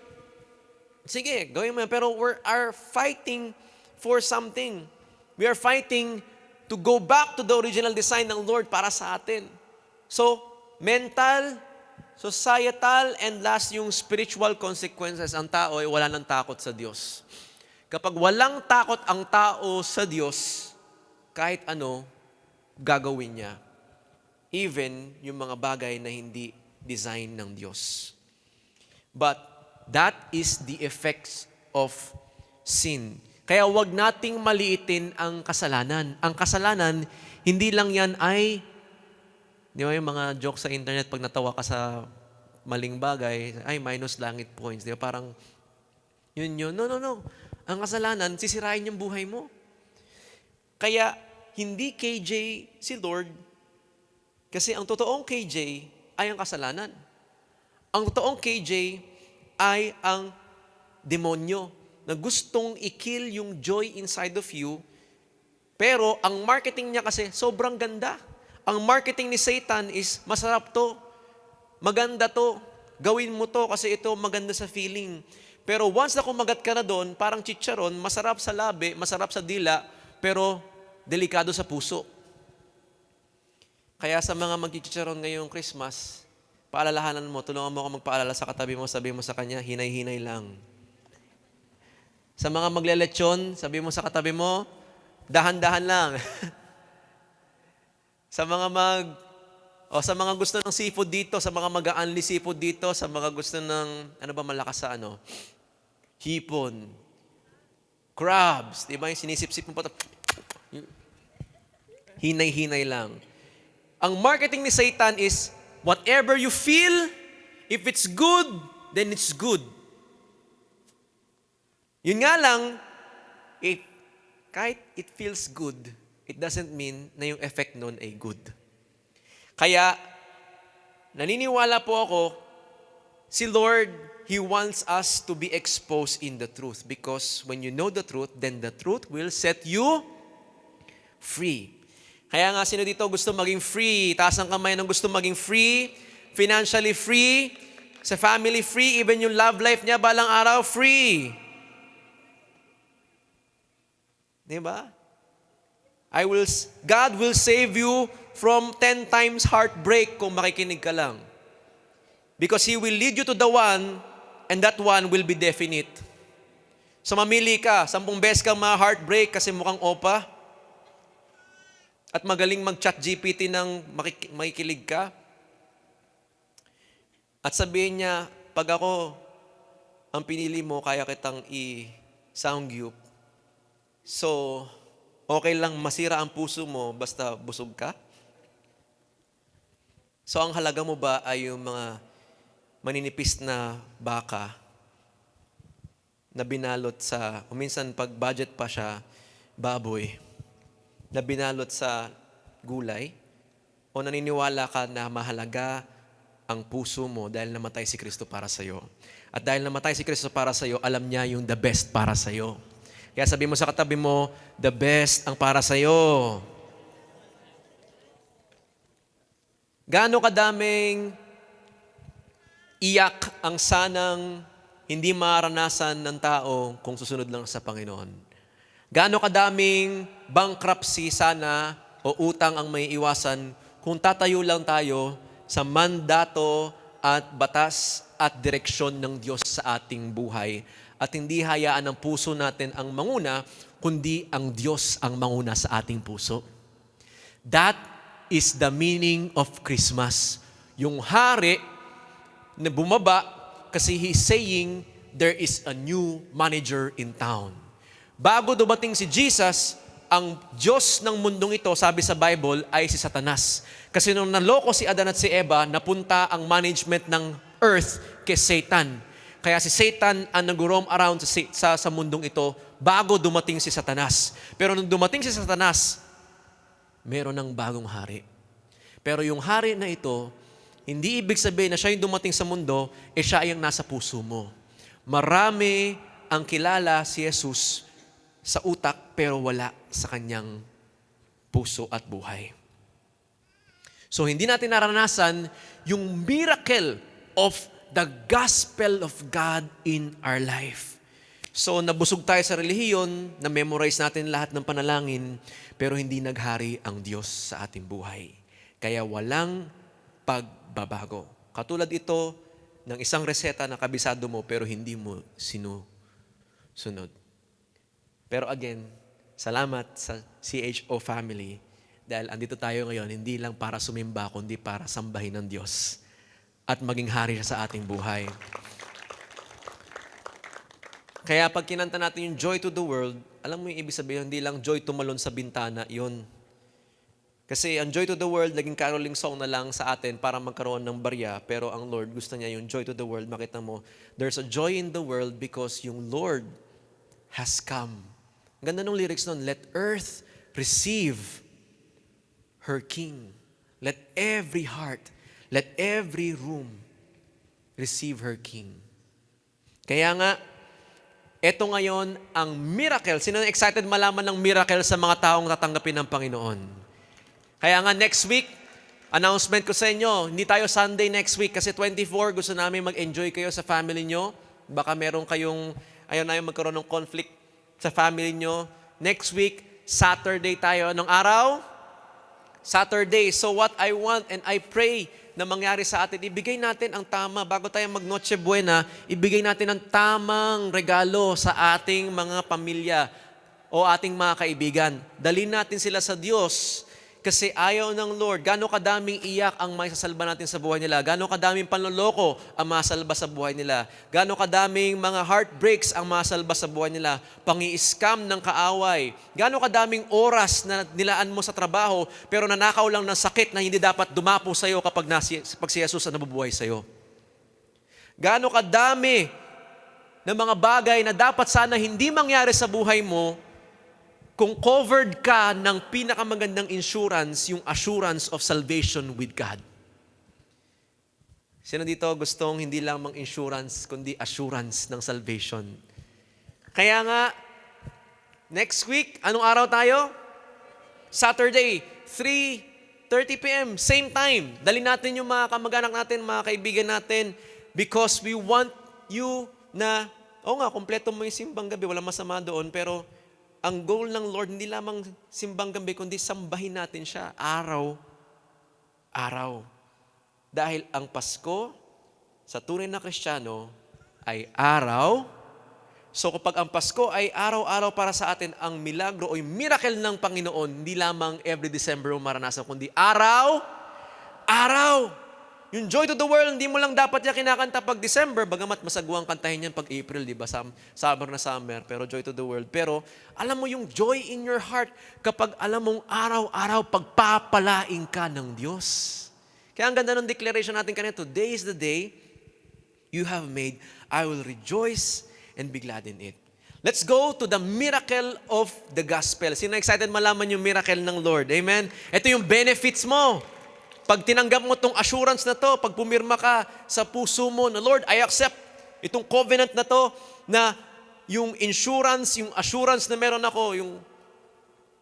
sige, gawin mo yan, pero we are fighting for something. We are fighting to go back to the original design ng Lord para sa atin. So, mental, societal, and last yung spiritual consequences. Ang tao ay wala ng takot sa Diyos. Kapag walang takot ang tao sa Diyos, kahit ano, gagawin niya. Even yung mga bagay na hindi design ng Diyos. But that is the effects of sin. Kaya wag nating maliitin ang kasalanan. Ang kasalanan, hindi lang yan ay, di ba yung mga joke sa internet pag natawa ka sa maling bagay, ay minus langit points. Di ba parang, yun. No. Ang kasalanan, sisirain yung buhay mo. Kaya, hindi KJ si Lord, kasi ang totoong KJ ay ang kasalanan. Ang totoong KJ ay ang demonyo na gustong i-kill yung joy inside of you, pero ang marketing niya kasi sobrang ganda. Ang marketing ni Satan is, masarap to, maganda to, Gawin mo to kasi ito maganda sa feeling. Pero once na kumagat ka na doon, parang chicharon, masarap sa labi, masarap sa dila, pero delikado sa puso. Kaya sa mga magchicharon ngayong Christmas, paalalahanan mo, tulungan mo ako magpaalala sa katabi mo, sabi mo sa kanya, hinay-hinay lang. Sa mga maglelechon, sabi mo sa katabi mo, dahan-dahan lang. sa mga gusto ng seafood dito, sa mga mag-aanli seafood dito, sa mga gusto ng, malakas sa hipon, crabs, di ba yung sinisip-sip mo pa, hinay-hinay lang. Ang marketing ni Satan is, whatever you feel, if it's good, then it's good. Yun nga lang, kahit it feels good, it doesn't mean na yung effect nun ay good. Kaya, naniniwala po ako, si Lord, He wants us to be exposed in the truth. Because when you know the truth, then the truth will set you free. Kaya nga, sino dito gusto maging free? Taas ang kamay ng gusto maging free, financially free, sa family free, even yung love life niya balang araw, free. Diba? God will save you from 10 times heartbreak kung makikinig ka lang. Because He will lead you to the one, and that one will be definite. So mamili ka, 10 beses kang ma-heartbreak kasi mukhang opa, at magaling mag-chat GPT ng makikilig ka. At sabihin niya, pag ako ang pinili mo, kaya kitang i-soundgyup. So, okay lang masira ang puso mo basta busog ka? So, ang halaga mo ba ay yung mga maninipis na baka na binalot sa, minsan pag budget pa siya, baboy, na binalot sa gulay? O naniniwala ka na mahalaga ang puso mo dahil namatay si Kristo para sa iyo? At dahil namatay si Kristo para sa iyo, alam niya yung the best para sa iyo. Kaya sabi mo sa katabi mo, the best ang para sa iyo. Gaano kadaming iyak ang sanang hindi maranasan ng tao kung susunod lang sa Panginoon? Gaano kadaming bankruptcy sana o utang ang may iwasan kung tatayo lang tayo sa mandato at batas at direksyon ng Diyos sa ating buhay at hindi hayaan ng puso natin ang manguna, kundi ang Diyos ang manguna sa ating puso. That is the meaning of Christmas. Yung hari na bumaba kasi He's saying there is a new manager in town. Bago dumating si Jesus, ang Diyos ng mundong ito, sabi sa Bible, ay si Satanas. Kasi nung naloko si Adan at si Eva, napunta ang management ng earth kay Satan. Kaya si Satan ang nag-roam around sa mundong ito bago dumating si Satanas. Pero nung dumating si Satanas, meron ng bagong hari. Pero yung hari na ito, hindi ibig sabihin na siya yung dumating sa mundo, siya yung nasa puso mo. Marami ang kilala si Jesus sa utak pero wala sa kanyang puso at buhay. So hindi natin naranasan yung miracle of the gospel of God in our life. So nabusog tayo sa relihiyon, na-memorize natin lahat ng panalangin, pero hindi naghari ang Diyos sa ating buhay. Kaya walang pagbabago. Katulad ito ng isang reseta na kabisado mo pero hindi mo sinusunod. Pero again, salamat sa CHO family dahil andito tayo ngayon hindi lang para sumimba kundi para sambahin ng Diyos at maging hari siya sa ating buhay. Kaya pag kinanta natin yung joy to the world, alam mo yung ibig sabihin, hindi lang joy tumalon sa bintana, yun. Kasi ang joy to the world, naging caroling song na lang sa atin para magkaroon ng barya. Pero ang Lord, gusto niya yung joy to the world. Makita mo, there's a joy in the world because yung Lord has come. Ganda ng lyrics nun, let earth receive her King. Let every heart, let every room receive her King. Kaya nga, eto ngayon ang miracle. Sino excited malaman ng miracle sa mga taong tatanggapin ng Panginoon? Kaya nga next week, Announcement ko sa inyo, hindi tayo Sunday next week kasi 24, gusto namin mag-enjoy kayo sa family nyo. Baka meron kayong, ayaw na yung magkaroon ng conflict sa family nyo. Next week, Saturday tayo. Anong araw? Saturday. So what I want and I pray na mangyari sa atin, ibigay natin ang tama, bago tayo mag Noche Buena, ibigay natin ang tamang regalo sa ating mga pamilya o ating mga kaibigan. Dalhin natin sila sa Diyos. Kasi ayaw ng Lord, gano'ng kadaming iyak ang maisasalba natin sa buhay nila. Gano'ng kadaming panloloko ang masalba sa buhay nila. Gano'ng kadaming mga heartbreaks ang masalba sa buhay nila. Pangi-scam ng kaaway. Gano'ng kadaming oras na nilaan mo sa trabaho pero nanakaw lang ng sakit na hindi dapat dumapo sa iyo kapag si Jesus ang nabubuhay sa iyo. Gano'ng kadami ng mga bagay na dapat sana hindi mangyari sa buhay mo kung covered ka ng pinakamagandang insurance, yung assurance of salvation with God. Sino dito gustong hindi lang mang-insurance, kundi assurance ng salvation? Kaya nga, next week, anong araw tayo? Saturday, 3:30 p.m., same time. Dali natin yung mga kamag-anak natin, mga kaibigan natin, because we want you na, kompleto mo yung simbang gabi, walang masama doon, pero ang goal ng Lord, hindi lamang simbang gabi, kundi sambahin natin siya araw-araw. Dahil ang Pasko, sa tunay na Kristiyano, ay araw. So kapag ang Pasko ay araw-araw para sa atin, ang milagro o yung miracle ng Panginoon, hindi lamang every December mo maranasan, kundi araw-araw. Yung Joy to the World, hindi mo lang dapat niya kinakanta pag December, bagamat masagwang kantahin yan pag April, di ba? Summer na summer, pero Joy to the World. Pero alam mo yung joy in your heart kapag alam mong araw-araw pagpapalain ka ng Diyos. Kaya ang ganda ng declaration natin kanina, today is the day you have made. I will rejoice and be glad in it. Let's go to the miracle of the gospel. Sino excited malaman yung miracle ng Lord? Amen? Ito yung benefits mo. Pag tinanggap mo itong assurance na to, pag pumirma ka sa puso mo na, Lord, I accept itong covenant na to, na yung insurance, yung assurance na meron ako, yung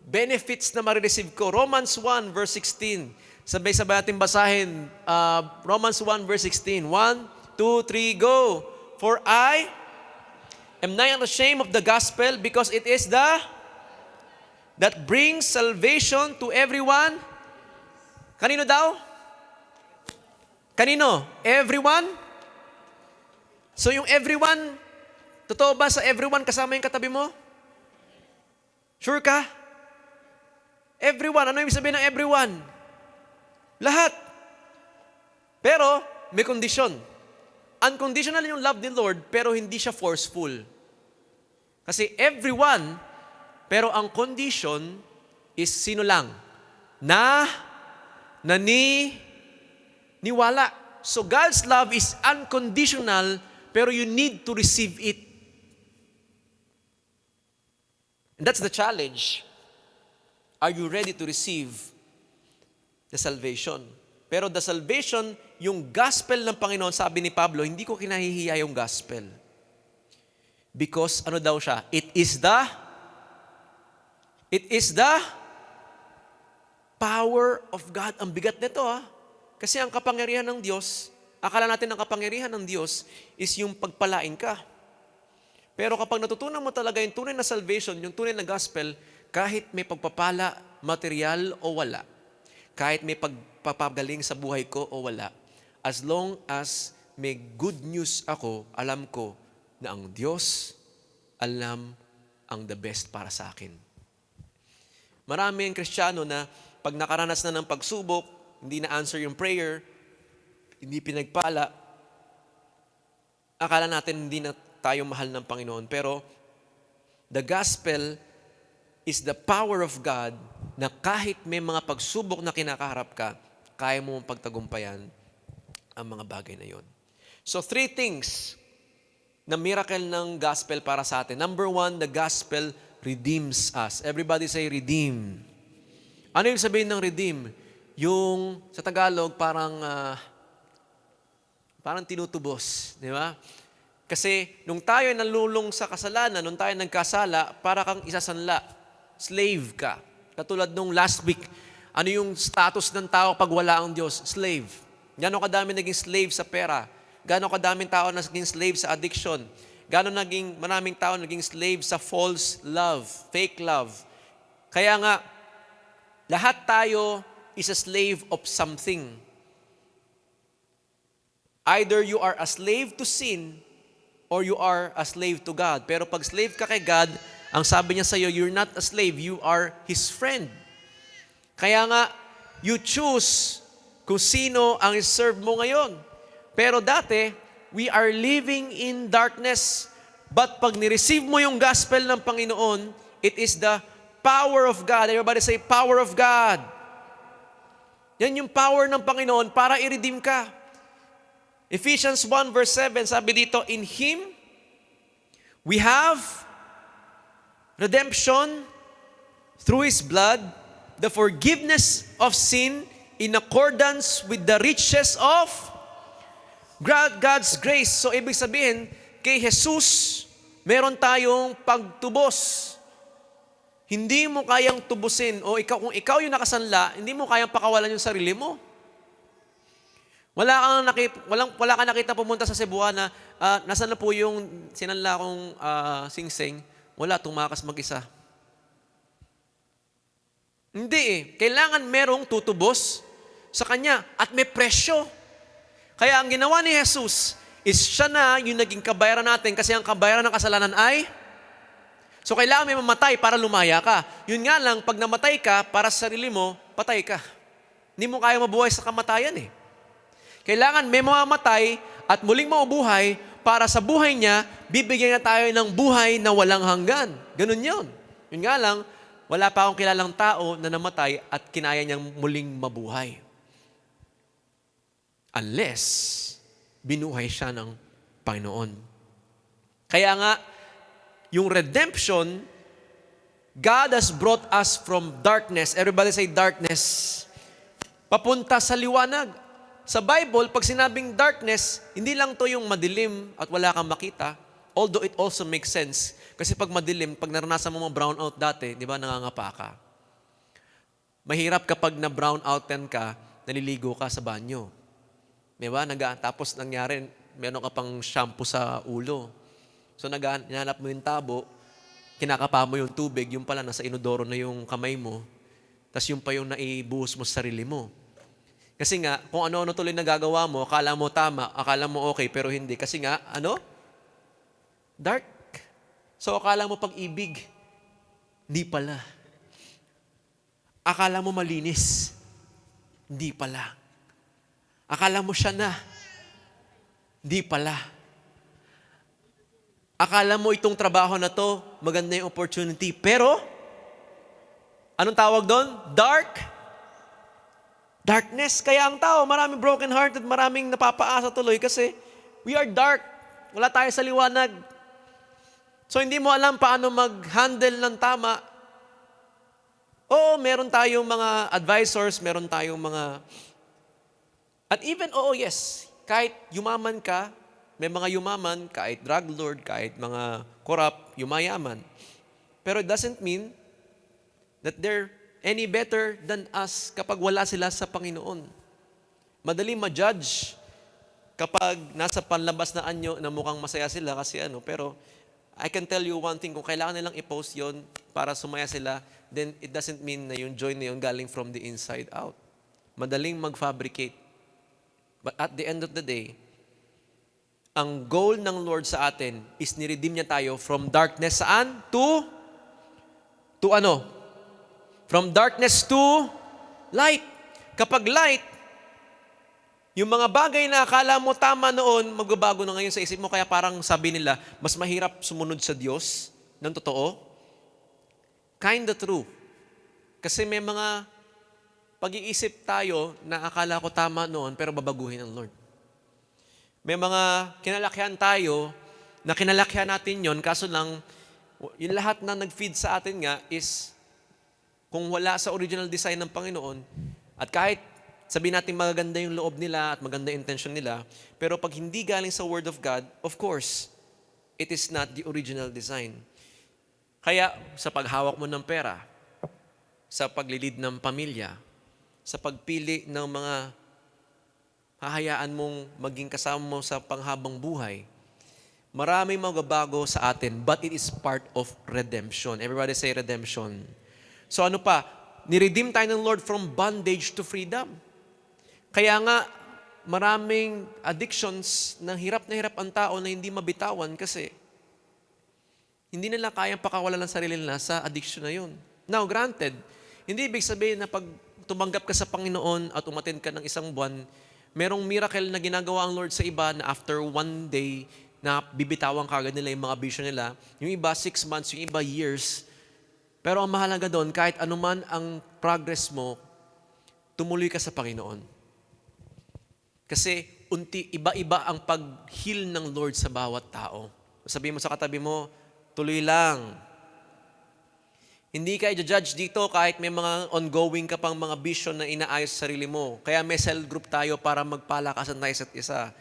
benefits na marireceive ko. Romans 1 verse 16. Sabay-sabay natin basahin. Romans 1 verse 16. 1, 2, 3, go. For I am not ashamed of the gospel because it is that brings salvation to everyone. Kanino daw? Kanino? Everyone? So yung everyone, totoo ba sa everyone kasama yung katabi mo? Sure ka? Everyone. Ano yung sabihin ng everyone? Lahat. Pero may condition. Unconditional yung love ni Lord, pero hindi siya forceful. Kasi everyone, pero ang condition is sino lang? Niwala. So God's love is unconditional, pero you need to receive it. And that's the challenge. Are you ready to receive the salvation? Pero the salvation, yung gospel ng Panginoon, sabi ni Pablo, hindi ko kinahihiya yung gospel. Because ano daw siya? It is the power of God. Ang bigat nito Kasi ang kapangyarihan ng Diyos, akala natin ang kapangyarihan ng Diyos is yung pagpalain ka. Pero kapag natutunan mo talaga yung tunay na salvation, yung tunay na gospel, kahit may pagpapala, material o wala, kahit may pagpapagaling sa buhay ko o wala, as long as may good news ako, alam ko na ang Diyos alam ang the best para sa akin. Marami ang Kristiyano na pag nakaranas na ng pagsubok, hindi na answer yung prayer, hindi pinagpala, akala natin hindi na tayo mahal ng Panginoon. Pero the gospel is the power of God na kahit may mga pagsubok na kinakaharap ka, kaya mo mong pagtagumpayan ang mga bagay na yon. So 3 things na miracle ng gospel para sa atin. Number 1, the gospel redeems us. Everybody say redeem. Ano yung sabihin ng redeem? Yung sa Tagalog parang tinutubos, di ba? Kasi nung tayo ay nalulong sa kasalanan, nung tayo nagkasala, para kang isasanla. Slave ka. Katulad nung last week, Ano yung status ng tao pag wala ang Diyos? Slave. Gano'ng kadami naging slave sa pera? Gano'ng kadaming tao naging slave sa addiction? Maraming tao naging slave sa false love, fake love. Kaya nga, lahat tayo is a slave of something. Either you are a slave to sin or you are a slave to God. Pero pag slave ka kay God, ang sabi niya sa iyo, you're not a slave, you are His friend. Kaya nga, you choose kung sino ang serve mo ngayon. Pero dati, we are living in darkness. But pag nireceive mo yung gospel ng Panginoon, it is the power of God. Everybody say, power of God. Yan yung power ng Panginoon para i-redeem ka. Ephesians 1 verse 7, sabi dito, in Him, we have redemption through His blood, the forgiveness of sin in accordance with the riches of God's grace. So, ibig sabihin, kay Jesus, meron tayong pagtubos. Hindi mo kayang tubusin, o kung ikaw yung nakasanla, hindi mo kayang pakawalan yung sarili mo. Wala kang nakita pumunta sa Cebuana na, nasan na po yung sinanla kong singsing? Wala, tumakas mag-isa. Hindi eh. Kailangan merong tutubos sa Kanya at may presyo. Kaya ang ginawa ni Jesus is siya na yung naging kabayaran natin kasi ang kabayaran ng kasalanan ay so kailangan may mamatay para lumaya ka. Yun nga lang, pag namatay ka, para sa sarili mo, patay ka. Hindi mo kaya mabuhay sa kamatayan eh. Kailangan may mamamatay at muling maubuhay para sa buhay niya, bibigyan niya tayo ng buhay na walang hanggan. Ganun yun. Yun nga lang, wala pa akong kilalang tao na namatay at kinaya niyang muling mabuhay. Unless, binuhay siya ng Panginoon. Kaya nga, yung redemption, God has brought us from darkness. Everybody say darkness. Papunta sa liwanag. Sa Bible, pag sinabing darkness, hindi lang to yung madilim at wala kang makita. Although it also makes sense. Kasi pag madilim, pag naranasan mo mga brownout dati, di ba, nangangapa ka. Mahirap kapag na brownoutan ka, naliligo ka sa banyo. Di ba? Tapos nangyari, meron ka pang shampoo sa ulo. So naghanap mo yung tabo, kinakapa mo yung tubig, yung pala nasa inodoro na yung kamay mo, tapos yung pa yung naibuhos mo sa sarili mo. Kasi nga, kung ano-ano tuloy nagagawa mo, akala mo tama, akala mo okay, pero hindi. Kasi nga, dark. So akala mo pag-ibig, hindi pala. Akala mo malinis, hindi pala. Akala mo siya na, hindi pala. Akala mo itong trabaho na to, maganda yung opportunity. Pero, anong tawag doon? Darkness. Kaya ang tao, maraming broken hearted, maraming napapaasa tuloy kasi we are dark. Wala tayo sa liwanag. So, hindi mo alam paano mag-handle ng tama. Oo, meron tayong mga advisors, meron tayong mga... At even, yes, kahit yumaman ka, may mga yumaman, kahit drug lord, kahit mga corrupt, yumayaman. Pero it doesn't mean that they're any better than us kapag wala sila sa Panginoon. Madali ma-judge kapag nasa panlabas na anyo na mukhang masaya sila kasi pero I can tell you one thing, kung kailangan nilang i-post yon para sumaya sila, then it doesn't mean na yung joy na yun galing from the inside out. Madaling mag-fabricate. But at the end of the day, ang goal ng Lord sa atin is niredeem niya tayo from darkness saan? To ano? From darkness to light. Kapag light, yung mga bagay na akala mo tama noon, magbabago na ngayon sa isip mo. Kaya parang sabi nila, mas mahirap sumunod sa Diyos ng totoo. Kinda true. Kasi may mga pag-iisip tayo na akala ko tama noon, pero babaguhin ng Lord. May mga kinalakyan tayo na kinalakyan natin yon, kaso lang, yung lahat na nag-feed sa atin nga is kung wala sa original design ng Panginoon, at kahit sabihin natin maganda yung loob nila at maganda yung intention nila, pero pag hindi galing sa Word of God, of course, it is not the original design. Kaya sa paghawak mo ng pera, sa paglilid ng pamilya, sa pagpili ng mga hahayaan mong maging kasama mo sa panghabang buhay, maraming magbabago sa atin, but it is part of redemption. Everybody say redemption. So ano pa? Niredeem tayo ng Lord from bondage to freedom. Kaya nga, maraming addictions na hirap ang tao na hindi mabitawan kasi hindi nila kayang pakawalan ng sarili nila sa addiction na yun. Now, granted, hindi ibig sabihin na pag tumanggap ka sa Panginoon at umattend ka ng isang buwan, merong miracle na ginagawa ang Lord sa iba na after one day na bibitawan kagad nila yung mga bisyo nila. Yung iba, 6 months, yung iba, years. Pero ang mahalaga doon, kahit anuman ang progress mo, tumuloy ka sa Panginoon. Kasi iba-iba ang pag-heal ng Lord sa bawat tao. Sabihin mo sa katabi mo, tuloy lang. Hindi ka i-judge dito kahit may mga ongoing ka pang mga vision na inaayos sa sarili mo. Kaya may cell group tayo para magpalakasan tayo isa't isa.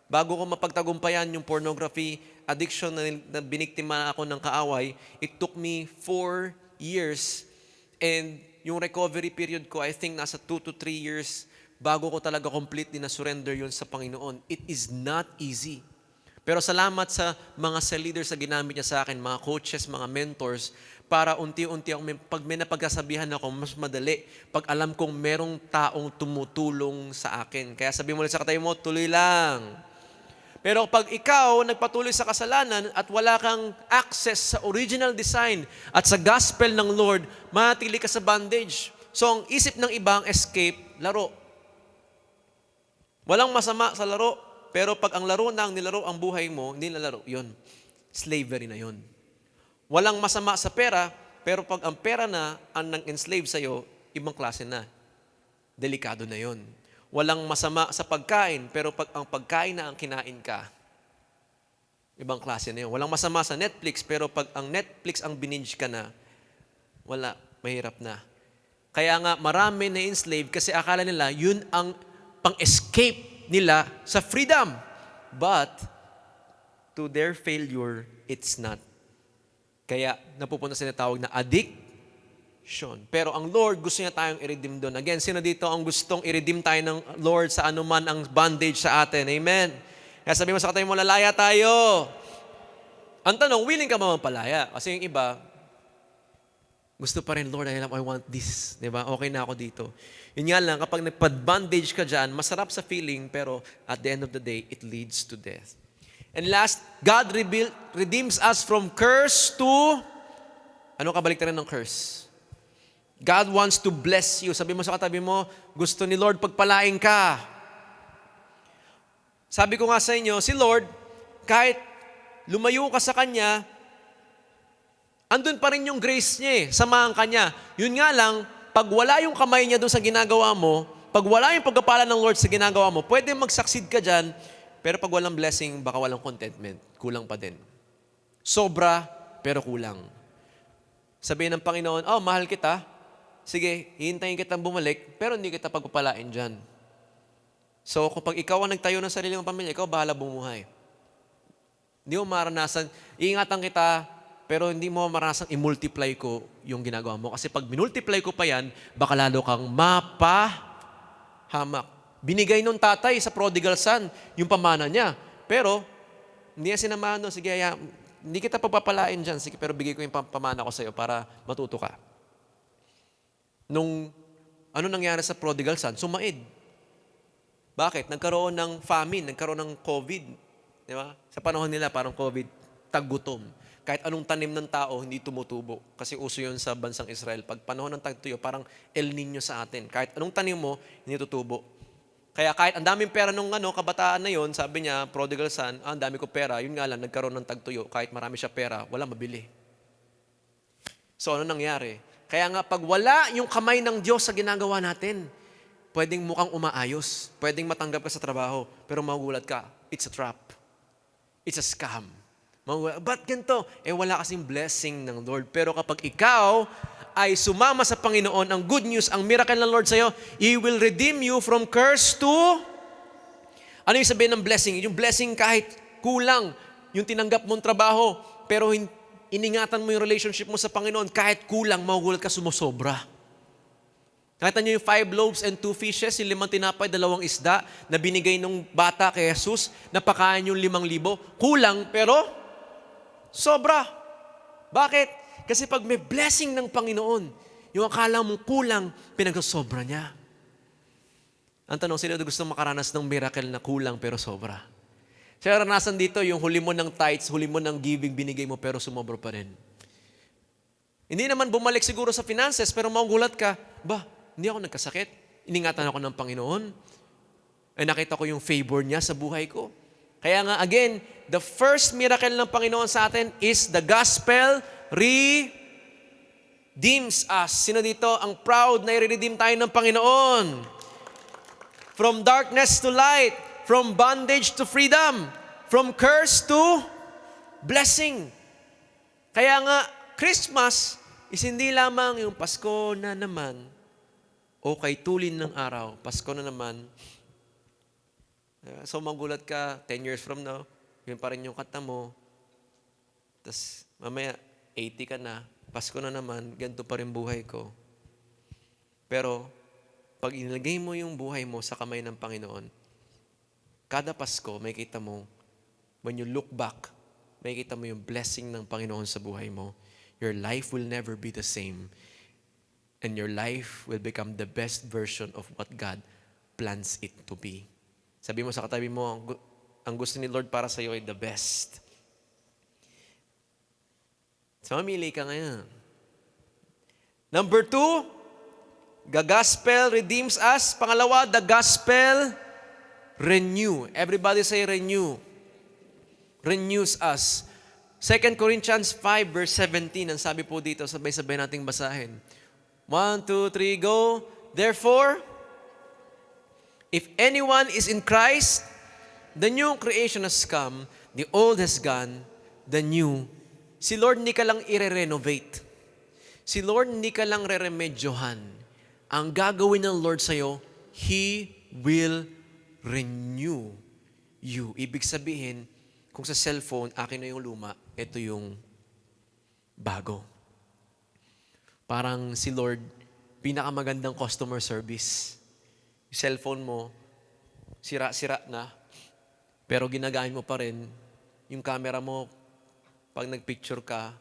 Bago ko mapagtagumpayan yung pornography addiction na biniktima ako ng kaaway, it took me 4 years. And yung recovery period ko, I think nasa 2 to 3 years bago ko talaga completely na surrender yun sa Panginoon. It is not easy. Pero salamat sa mga cell leaders na ginamit niya sa akin, mga coaches, mga mentors, para unti-unti pag may napagkasabihan ako, mas madali. Pag alam kong merong taong tumutulong sa akin. Kaya sabi mo ulit sa katabi mo, tuloy lang. Pero pag ikaw nagpatuloy sa kasalanan at wala kang access sa original design at sa gospel ng Lord, manatili ka sa bondage. So ang isip ng ibang escape, laro. Walang masama sa laro, pero pag ang laro na ang nilaro ang buhay mo, hindi na laro, yun. Slavery na yun. Walang masama sa pera, pero pag ang pera na ang nang-enslave sa'yo, ibang klase na. Delikado na yun. Walang masama sa pagkain, pero pag ang pagkain na ang kinain ka, ibang klase na yun. Walang masama sa Netflix, pero pag ang Netflix ang binge ka na, wala, mahirap na. Kaya nga marami na enslave kasi akala nila yun ang pang-escape nila sa freedom. But, to their failure, it's not. Kaya napupunta sa tinatawag na addiction. Pero ang Lord, gusto niya tayong i-redeem doon. Again, sino dito ang gustong i-redeem tayo ng Lord sa anuman ang bondage sa atin? Amen. Kaya sabi mo sa katabi mo, lalaya tayo. Ang tanong, willing ka ba magpalaya? Kasi yung iba, gusto pa rin, Lord, I want this. Diba? Okay na ako dito. Yun nga lang, kapag nagpad-bondage ka dyan, masarap sa feeling, pero at the end of the day, it leads to death. And last, God redeems us from curse to, ano kabaliktaran ng curse? God wants to bless you. Sabi mo sa katabi mo, gusto ni Lord pagpalain ka. Sabi ko nga sa inyo, si Lord, kahit lumayo ka sa Kanya, andun pa rin yung grace niya eh, samahan ka niya. Yun nga lang, pag wala yung kamay niya doon sa ginagawa mo, pag wala yung pagkapala ng Lord sa ginagawa mo, pwede mag-succeed ka dyan, pero pag walang blessing, baka walang contentment. Kulang pa din. Sobra, pero kulang. Sabihin ng Panginoon, oh, mahal kita. Sige, hihintayin kitang bumalik, pero hindi kita pagpapalain dyan. So, kapag ikaw ang nagtayo ng sarili mong pamilya, ikaw bahala bumuhay. Hindi mo maranasan, iingatan kita, pero hindi mo maranasang i-multiply ko yung ginagawa mo. Kasi pag minultiply ko pa yan, baka lalo kang mapahamak. Binigay nung tatay sa prodigal son yung pamana niya. Pero, hindi niya sinamahan doon. Sige, hindi kita pagpapalain dyan. Sige, pero bigay ko yung pamana ko sa'yo para matuto ka. Ano nangyari sa prodigal son? Sumaid. Bakit? Nagkaroon ng famine, nagkaroon ng COVID. Di ba? Sa panahon nila, parang COVID, taggutom. Kahit anong tanim ng tao, hindi tumutubo. Kasi uso yun sa bansang Israel. Pag panahon ng tagtuyo, parang El Nino sa atin. Kahit anong tanim mo, hindi tutubo. Kaya kahit ang daming pera nung kabataan na yon, sabi niya, prodigal son, ang dami ko pera, yun nga lang, nagkaroon ng tagtuyo. Kahit marami siya pera, wala mabili. So ano nangyari? Kaya nga, pag wala yung kamay ng Diyos sa ginagawa natin, pwedeng mukhang umaayos, pwedeng matanggap ka sa trabaho, pero magugulat ka, it's a trap. It's a scam. Ba't ganito? Wala kasing blessing ng Lord. Pero kapag ikaw ay sumama sa Panginoon, ang good news, ang miracle ng Lord sa'yo, He will redeem you from curse to, ano yung sabihin ng blessing? Yung blessing kahit kulang, yung tinanggap mong trabaho, pero iningatan mo yung relationship mo sa Panginoon, kahit kulang, magugulat ka, sumusobra. Nakita niyo yung 5 loaves and 2 fishes, yung 5 tinapay, 2 isda na binigay ng bata kay Jesus, napakain yung 5,000. Kulang, pero sobra. Bakit? Kasi pag may blessing ng Panginoon, yung akala mong kulang, pinagsosobra niya. Ang tanong, sino gusto makaranas ng miracle na kulang pero sobra? Sa karanasan dito, yung huli mo ng tithes, huli mo ng giving, binigay mo pero sumobra pa rin. Hindi naman bumalik siguro sa finances, pero magugulat ka, hindi ako nagkasakit. Iningatan ako ng Panginoon. Ay nakita ko yung favor niya sa buhay ko. Kaya nga, again, the first miracle ng Panginoon sa atin is the gospel redeems us. Sino dito ang proud na i-redeem tayo ng Panginoon? From darkness to light, from bondage to freedom, from curse to blessing. Kaya nga, Christmas is hindi lamang yung Pasko na naman o kay tulin ng araw, Pasko na naman. So magulat ka, 10 years from now, yun pa rin yung kanta mo. Tapos mamaya, 80 ka na, Pasko na naman, ganito pa rin buhay ko. Pero, pag inilagay mo yung buhay mo sa kamay ng Panginoon, kada Pasko, may kita mo, when you look back, may kita mo yung blessing ng Panginoon sa buhay mo. Your life will never be the same. And your life will become the best version of what God plans it to be. Sabi mo sa katabi mo, ang gusto ni Lord para sa iyo ay the best. So, mamili ka ngayon. Number 2, the gospel redeems us. Pangalawa, the gospel renew. Everybody say renew. Renews us. 2 Corinthians 5 verse 17, ang sabi po dito, sabay-sabay nating basahin. 1, 2, 3, go. Therefore, if anyone is in Christ, the new creation has come, the old has gone, the new. Si Lord hindi ka lang i-renovate. Si Lord hindi ka lang re-remedyohan. Ang gagawin ng Lord sa'yo, He will renew you. Ibig sabihin, kung sa cellphone, akin na yung luma, ito yung bago. Parang si Lord, pinakamagandang customer service. Yung cellphone mo, sira-sira na, pero ginagamit mo pa rin. Yung camera mo, pag nagpicture ka,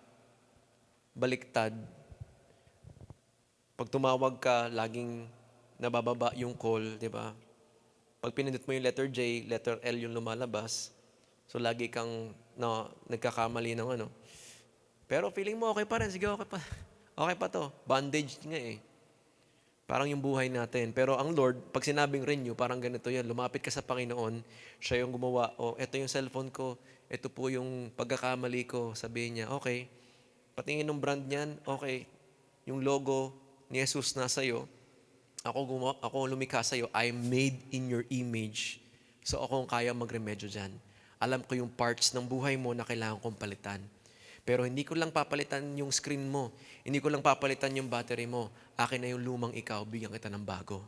baliktad. Pag tumawag ka, laging nabababa yung call, di ba? Pag pinindot mo yung letter J, letter L yung lumalabas. So, lagi kang nagkakamali ng ano. Pero feeling mo okay pa rin. Sige, okay pa. Okay pa to. Bondage nga eh. Parang yung buhay natin. Pero ang Lord, pag sinabing renew, parang ganito yan. Lumapit ka sa Panginoon, siya yung gumawa. Eto yung cellphone ko. Ito po yung pagkakamali ko. Sabihin niya, okay. Patingin ng brand niyan, okay. Yung logo ni Jesus na sa'yo. Ako lumikha sa'yo. I'm made in your image. So ako ang kaya magremedyo dyan. Alam ko yung parts ng buhay mo na kailangan kong palitan. Pero hindi ko lang papalitan yung screen mo. Hindi ko lang papalitan yung battery mo. Akin na yung lumang ikaw, bigyan kita ng bago.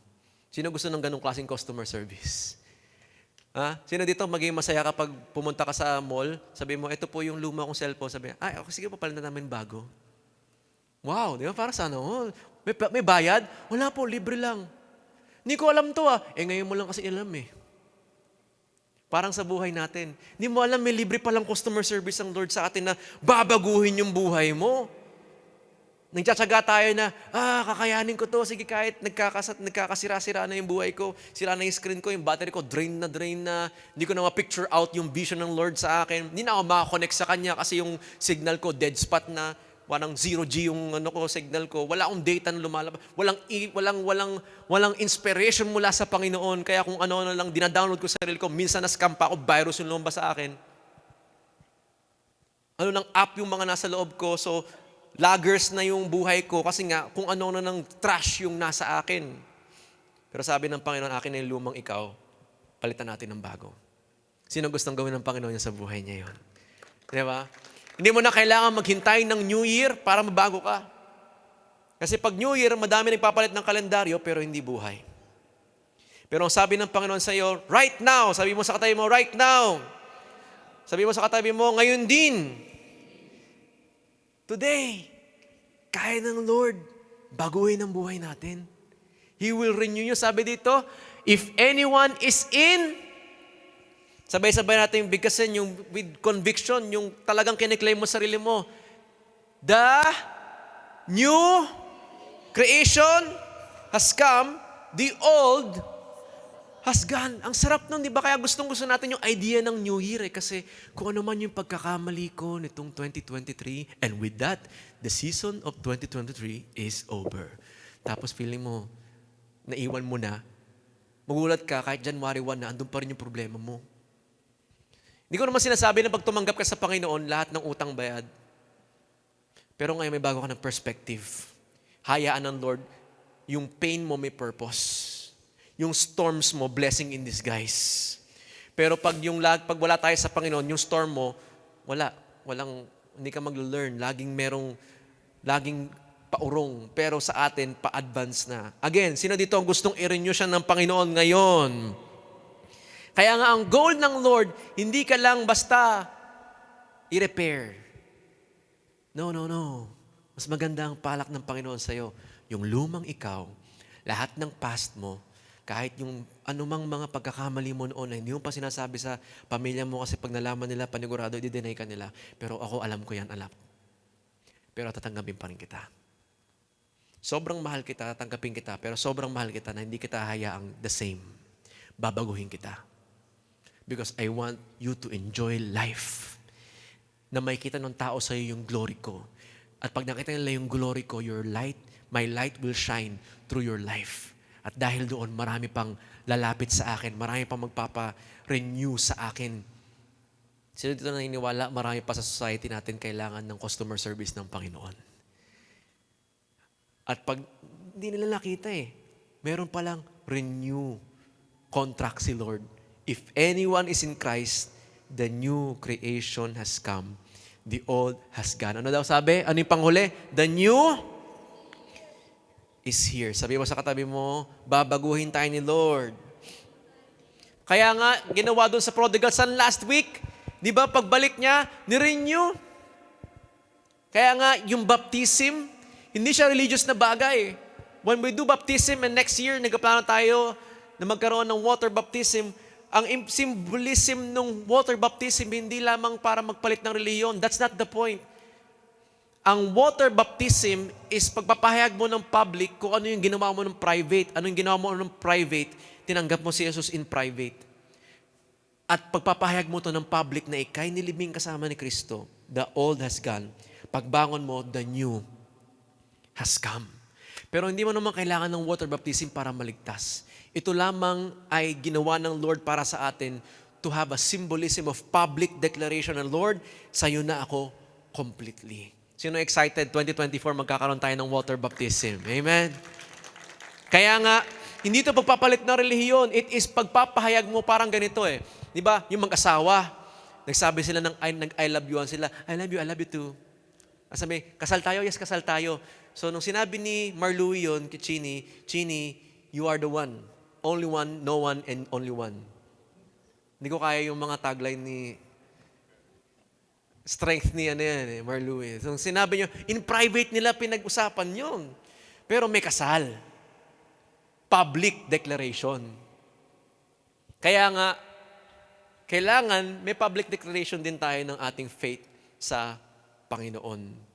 Sino gusto ng ganong klaseng customer service? Sino dito maging masaya kapag pumunta ka sa mall, sabi mo, ito po yung luma kong cellphone. Sabi niya, okay, sige, papalitan namin bago. Wow, di ba? Para sana all. May bayad? Wala po, libre lang. Hindi ko alam to ngayon mo lang kasi alam eh. Parang sa buhay natin. Hindi mo alam, may libre palang customer service ang Lord sa atin na babaguhin yung buhay mo. Nagtsatsaga tayo na, kakayanin ko to. Sige, kahit nagkakasira-sira na yung buhay ko, sira na yung screen ko, yung battery ko, drain na. Hindi ko na ma-picture out yung vision ng Lord sa akin. Hindi na ako makakonect sa Kanya kasi yung signal ko, dead spot na. Walang 0G yung signal ko. Wala akong data na lumalabas. Walang inspiration mula sa Panginoon. Kaya kung ano lang dinadownload ko sa sarili ko, minsan na-scam pa ako, virus yung lumabas sa akin. Ano lang app yung mga nasa loob ko. So, laggers na yung buhay ko kasi nga kung ano na ng trash yung nasa akin. Pero sabi ng Panginoon, akin na yung lumang ikaw, palitan natin ng bago. Sino gustong gawin ng Panginoon niya sa buhay niya yun? Di ba? Hindi mo na kailangan maghintay ng New Year para mabago ka. Kasi pag New Year, madami nagpapalit ng kalendaryo pero hindi buhay. Pero ang sabi ng Panginoon sa iyo, right now, sabi mo sa katabi mo, right now. Sabi mo sa katabi mo, ngayon din. Today, kaya ng Lord, baguhin ang buhay natin. He will renew you. Sabi dito, if anyone is in, sabay-sabay natin bigkasin yung with conviction, yung talagang kiniklaim mo sarili mo. The new creation has come, the old has gone. Ang sarap nun, di ba? Kaya gustong-gusto natin yung idea ng New Year kasi kung ano man yung pagkakamali ko nitong 2023, and with that, the season of 2023 is over. Tapos feeling mo, naiwan mo na, magulat ka kahit January 1 na, andun pa rin yung problema mo. Hindi ko naman sinasabi na pag tumanggap ka sa Panginoon, lahat ng utang bayad. Pero ngayon may bago ka ng perspective. Hayaan ng Lord, yung pain mo may purpose. Yung storms mo, blessing in disguise. Pero pag wala tayo sa Panginoon, yung storm mo, hindi ka mag-learn. Laging paurong. Pero sa atin, pa-advance na. Again, sino dito ang gustong i-renew siya ng Panginoon ngayon? Kaya nga ang goal ng Lord, hindi ka lang basta i-repair. No. Mas maganda ang palak ng Panginoon sa'yo. Yung lumang ikaw, lahat ng past mo, kahit yung anumang mga pagkakamali mo noon na hindi mo pa sinasabi sa pamilya mo kasi pag nalaman nila, panigurado, i-deny ka nila. Pero ako, alam ko yan, alam. Pero tatanggapin pa rin kita. Sobrang mahal kita, tatanggapin kita, pero sobrang mahal kita na hindi kita hayaang the same. Babaguhin kita. Because I want you to enjoy life. Na makikita ng tao sa iyo yung glory ko. At pag nakita nila yung glory ko, my light will shine through your life. At dahil doon, marami pang lalapit sa akin. Marami pang magpapa-renew sa akin. Sino dito naniniwala, marami pa sa society natin kailangan ng customer service ng Panginoon. At pag hindi nila nakita meron palang renew contract si Lord. If anyone is in Christ, the new creation has come. The old has gone. Ano daw sabi? Ano yung panghuli? The new is here. Sabi mo sa katabi mo, babaguhin tayo ni Lord. Kaya nga, ginawa doon sa prodigal son last week, di ba, pagbalik niya, ni-renew. Kaya nga, yung baptism, hindi siya religious na bagay. When we do baptism and next year, nagplano tayo na magkaroon ng water baptism, ang symbolism ng water baptism, hindi lamang para magpalit ng reliyon. That's not the point. Ang water baptism is pagpapahayag mo ng public kung ano yung ginawa mo ng private. Ano yung ginawa mo ng private, tinanggap mo si Jesus in private. At pagpapahayag mo to ng public na ikay nilibing kasama ni Kristo, the old has gone. Pagbangon mo, the new has come. Pero hindi mo naman kailangan ng water baptism para maligtas. Ito lamang ay ginawa ng Lord para sa atin to have a symbolism of public declaration ng Lord, sa'yo na ako completely. Sino excited? 2024, magkakaroon tayo ng water baptism. Amen? Kaya nga, hindi ito pagpapalit ng relihiyon. It is pagpapahayag mo parang ganito Di ba? Yung mag-asawa, nagsabi sila ng I love you sila. I love you too. Sabi, kasal tayo? Yes, kasal tayo. So, nung sinabi ni Marlouie yun, kay Chini, you are the one. Only one, no one, and only one. Hindi ko kaya yung mga tagline ni strength ni Marlouie. So, sinabi nyo, in private nila pinag-usapan yun. Pero may kasal. Public declaration. Kaya nga, kailangan may public declaration din tayo ng ating faith sa Panginoon.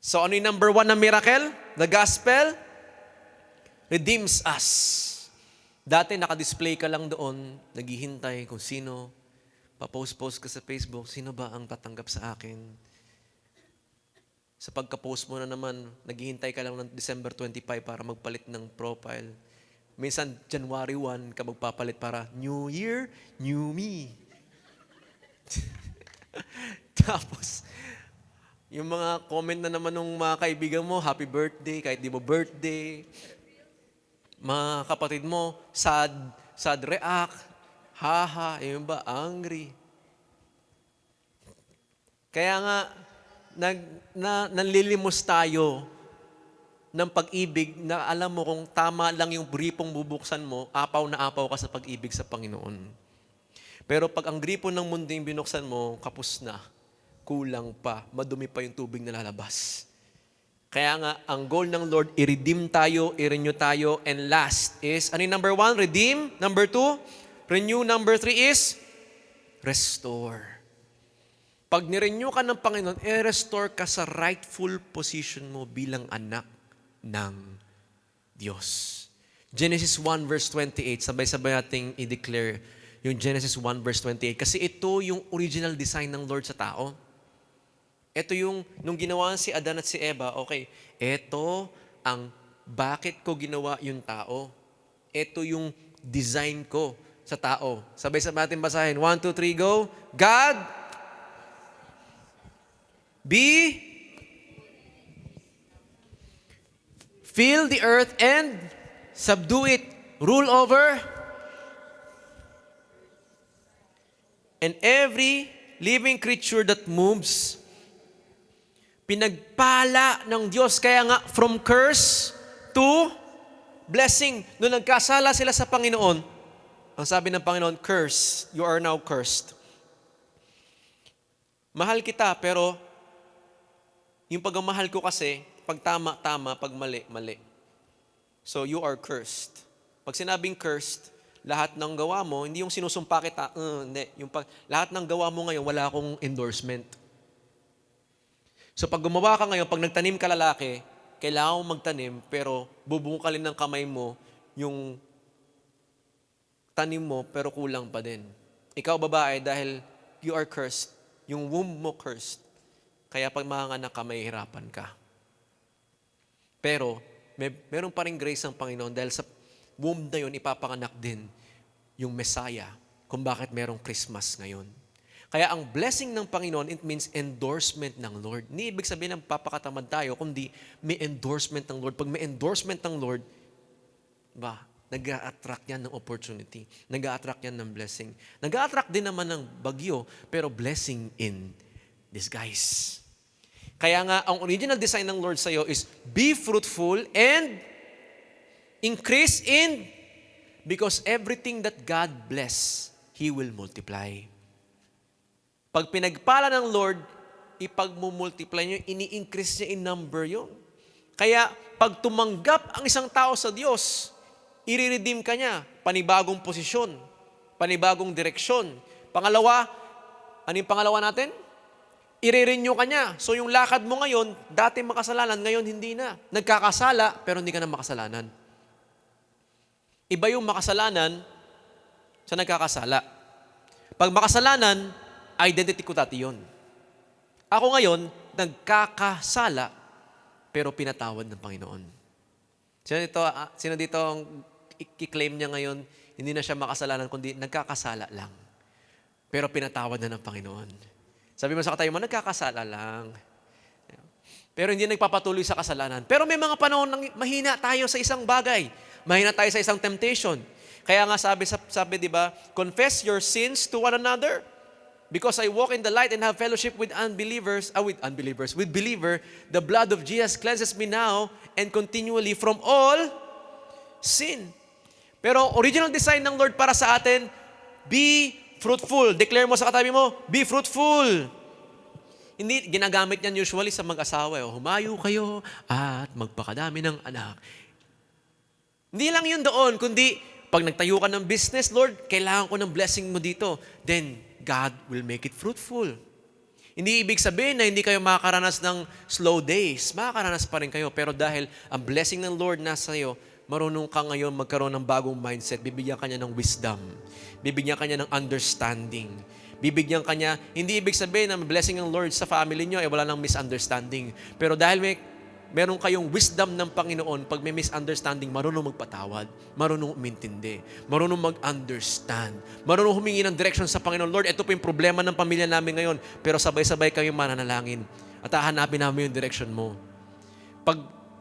So, ano yung number 1 na miracle? The gospel redeems us. Dati nakadisplay ka lang doon, naghihintay kung sino, papost-post ka sa Facebook, sino ba ang tatanggap sa akin? Sa pagka-post mo na naman, naghihintay ka lang ng December 25 para magpalit ng profile. Minsan, January 1 ka magpapalit para New Year, New Me. Tapos, yung mga comment na naman ng mga kaibigan mo, happy birthday, kahit di mo birthday. Mga kapatid mo, sad react, haha, yung ba, angry. Kaya nga, nanlilimos tayo ng pag-ibig na alam mo kung tama lang yung gripong bubuksan mo, apaw na apaw ka sa pag-ibig sa Panginoon. Pero pag ang gripo ng mundo yung binuksan mo, kapos na, kulang pa, madumi pa yung tubig na lalabas. Kaya nga, ang goal ng Lord, i-redeem tayo, i-renew tayo. And last is, ano yung number 1? Redeem. Number 2, renew. Number 3 is, restore. Pag nirenew ka ng Panginoon, i-restore ka sa rightful position mo bilang anak ng Diyos. Genesis 1 verse 28, sabay-sabay nating i-declare yung Genesis 1 verse 28. Kasi ito yung original design ng Lord sa tao. Ito yung, nung ginawa si Adan at si Eva, okay, ito ang bakit ko ginawa yung tao. Ito yung design ko sa tao. Sabay-sabay natin basahin. 1, 2, 3, go. God, be, fill the earth and subdue it. Rule over. And every living creature that moves. Pinagpala ng Diyos. Kaya nga, from curse to blessing. Noong nagkasala sila sa Panginoon, ang sabi ng Panginoon, curse, you are now cursed. Mahal kita, pero yung pagmamahal ko kasi, pag tama, tama, pag mali, mali. So, you are cursed. Pag sinabing cursed, lahat ng gawa mo, hindi yung sinusumpa kita, hindi. Lahat ng gawa mo ngayon, wala akong endorsement. So pag gumawa ka ngayon, pag nagtanim ka lalaki, kailangan mo magtanim, pero bubungkalin ng kamay mo yung tanim mo, pero kulang pa din. Ikaw babae, dahil you are cursed, yung womb mo cursed, kaya pag manganganak ka, may hirapan ka. Pero, meron pa rin grace ng Panginoon dahil sa womb na yun, ipapanganak din yung Messiah kung bakit merong Christmas ngayon. Kaya ang blessing ng Panginoon, it means endorsement ng Lord. Hindi ibig sabihin ng papakatamad tayo, kundi may endorsement ng Lord. Pag may endorsement ng Lord, nag-a-attract yan ng opportunity. Nag-a-attract yan ng blessing. Nag-a-attract din naman ng bagyo, pero blessing in disguise. Kaya nga, ang original design ng Lord sa'yo is be fruitful and increase in, because everything that God bless, He will multiply. Pag pinagpala ng Lord, ipagmumultiply niyo, ini-increase niya in number yun. Kaya, pag tumanggap ang isang tao sa Diyos, i-redeem ka niya, panibagong posisyon, panibagong direksyon. Pangalawa, ano yung pangalawa natin? I-renew ka niya. So yung lakad mo ngayon, dati makasalanan, ngayon hindi na. Nagkakasala, pero hindi ka na makasalanan. Iba yung makasalanan sa nagkakasala. Pag makasalanan, identity ko dati yun. Ako ngayon, nagkakasala, pero pinatawad ng Panginoon. Sino dito ang i-claim niya ngayon, hindi na siya makasalanan, kundi nagkakasala lang. Pero pinatawad na ng Panginoon. Sabi mo sa katayo mo, nagkakasala lang. Pero hindi nagpapatuloy sa kasalanan. Pero may mga panahon nang mahina tayo sa isang bagay. Mahina tayo sa isang temptation. Kaya nga sabi di ba, confess your sins to one another. Because I walk in the light and have fellowship with with believer, the blood of Jesus cleanses me now and continually from all sin. Pero original design ng Lord para sa atin, be fruitful. Declare mo sa katabi mo, be fruitful. Hindi, ginagamit niyan usually sa mag-asawa. Humayo kayo at magpakadami ng anak. Hindi lang yun doon, kundi pag nagtayo ka ng business, Lord, kailangan ko ng blessing mo dito. Then, God will make it fruitful. Hindi ibig sabihin na hindi kayo makakaranas ng slow days. Makakaranas pa rin kayo. Pero dahil ang blessing ng Lord nasa iyo, marunong ka ngayon magkaroon ng bagong mindset. Bibigyan ka niya ng wisdom. Bibigyan ka niya ng understanding. Bibigyan ka niya, hindi ibig sabihin na blessing ng Lord sa family niyo, wala nang misunderstanding. Pero dahil meron kayong wisdom ng Panginoon, pag may misunderstanding, marunong magpatawad, marunong umintindi, marunong mag-understand, marunong humingi ng direction sa Panginoon. Lord, ito po yung problema ng pamilya namin ngayon, pero sabay-sabay kayo mananalangin at hahanapin namin yung direction mo.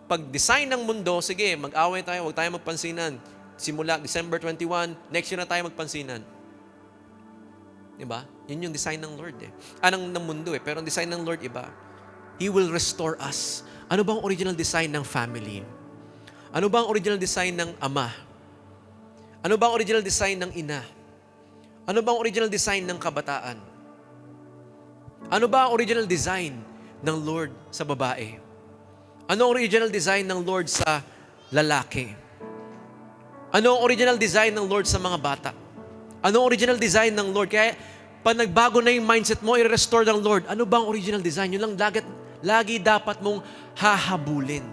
Pag-design ng mundo, sige, mag-away tayo, huwag tayo magpansinan. Simula December 21, next year na tayo magpansinan. Diba? Yun yung design ng Lord ng mundo pero ang design ng Lord iba. He will restore us. Ano bang original design ng family? Ano bang original design ng ama? Ano bang original design ng ina? Ano bang original design ng kabataan? Ano ba ang original design ng Lord sa babae? Ano ang original design ng Lord sa lalaki? Ano ang original design ng Lord sa mga bata? Ano ang original design ng Lord? Kaya, pag nagbago na yung mindset mo, i-restore ng Lord. Ano ba ang original design? Yun lang lagi dapat mong hahabulin.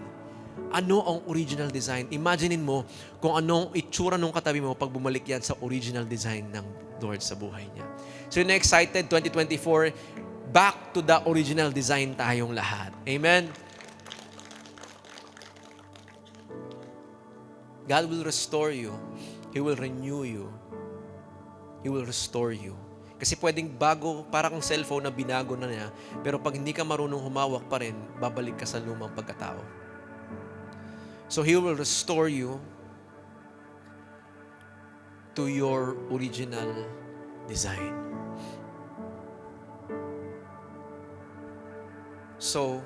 Ano ang original design? Imaginein mo kung anong itsura ng katabi mo pag bumalik yan sa original design ng Lord sa buhay niya. So, yun na excited, 2024, back to the original design tayong lahat. Amen? God will restore you. He will renew you. He will restore you. Kasi pwedeng bago, parang cellphone na binago na niya, pero pag hindi ka marunong humawak pa rin, babalik ka sa lumang pagkatao. So He will restore you to your original design. So,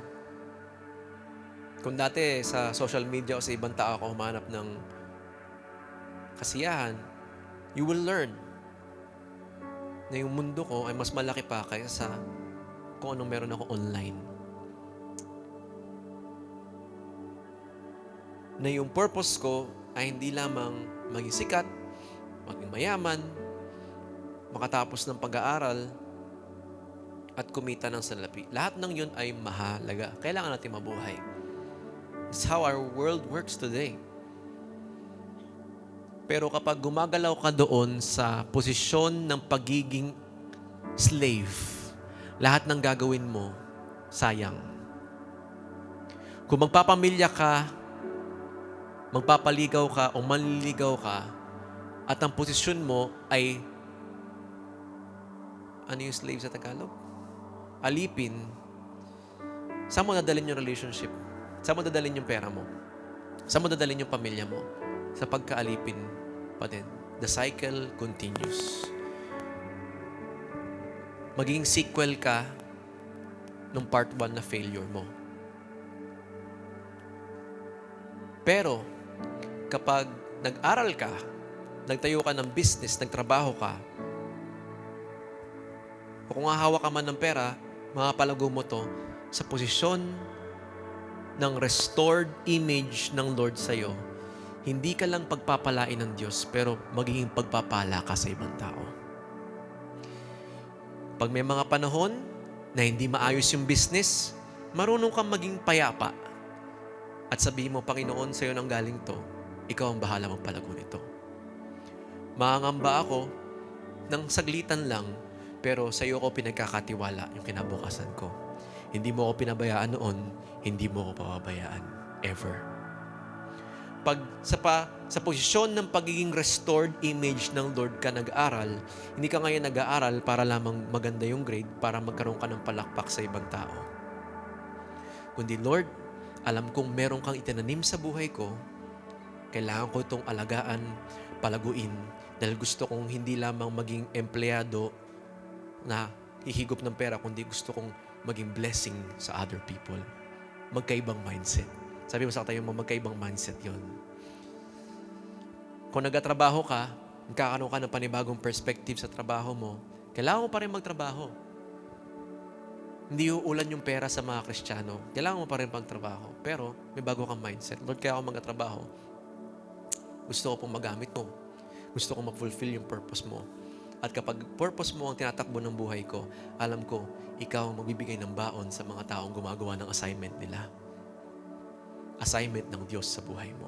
kung dati sa social media o sa ibang tao ako humanap ng kasiyahan, you will learn na yung mundo ko ay mas malaki pa kaysa kung anong meron ako online. Na yung purpose ko ay hindi lamang maging sikat, maging mayaman, makatapos ng pag-aaral, at kumita ng salapi. Lahat ng yun ay mahalaga. Kailangan natin mabuhay. That's how our world works today. Pero kapag gumagalaw ka doon sa posisyon ng pagiging slave, lahat ng gagawin mo, sayang. Kung magpapamilya ka, magpapaligaw ka o manliligaw ka, at ang posisyon mo ay, ano yung slave sa Tagalog? Alipin, saan mo dadalhin yung relationship? Saan mo dadalhin yung pera mo? Saan mo dadalhin yung pamilya mo? Sa pagkaalipin pa din. The cycle continues. Magiging sequel ka nung part 1 na failure mo. Pero, kapag nag-aral ka, nagtayo ka ng business, nagtrabaho ka, o kung hahawa ka man ng pera, makapalago mo to sa posisyon ng restored image ng Lord sa'yo, hindi ka lang pagpapalain ng Diyos, pero magiging pagpapala ka sa ibang tao. Pag may mga panahon na hindi maayos yung business, marunong kang maging payapa at sabihin mo, Panginoon, sa'yo nang galing to, ikaw ang bahala magpalago nito. Mangangamba ako ng saglitan lang, pero sa'yo ko pinagkakatiwala yung kinabukasan ko. Hindi mo ako pinabayaan noon, hindi mo ako pababayaan. Ever. Pag sa posisyon ng pagiging restored image ng Lord ka nag-aral, hindi ka ngayon nag-aaral para lamang maganda yung grade, para magkaroon ka ng palakpak sa ibang tao. Kundi, Lord, alam kong meron kang itinanim sa buhay ko, kailangan ko itong alagaan, palaguin, dahil gusto kong hindi lamang maging empleyado na hihigop ng pera, kundi gusto kong maging blessing sa other people. Magkaibang mindset. Sabi mo sa tayo mo, magkaibang mindset yon. Kung nagtatrabaho ka, magkakaroon ka ng panibagong perspective sa trabaho mo, kailangan mo pa rin magtrabaho. Hindi uulan yung pera sa mga Kristiyano. Kailangan mo pa rin pagtrabaho. Pero may bago kang mindset. Lord, kaya ako magtrabaho. Gusto ko pong magamit mo. Gusto ko ma-fulfill yung purpose mo. At kapag purpose mo ang tinatakbo ng buhay ko, alam ko, ikaw ang magbibigay ng baon sa mga taong gumagawa ng assignment nila. Assignment ng Diyos sa buhay mo.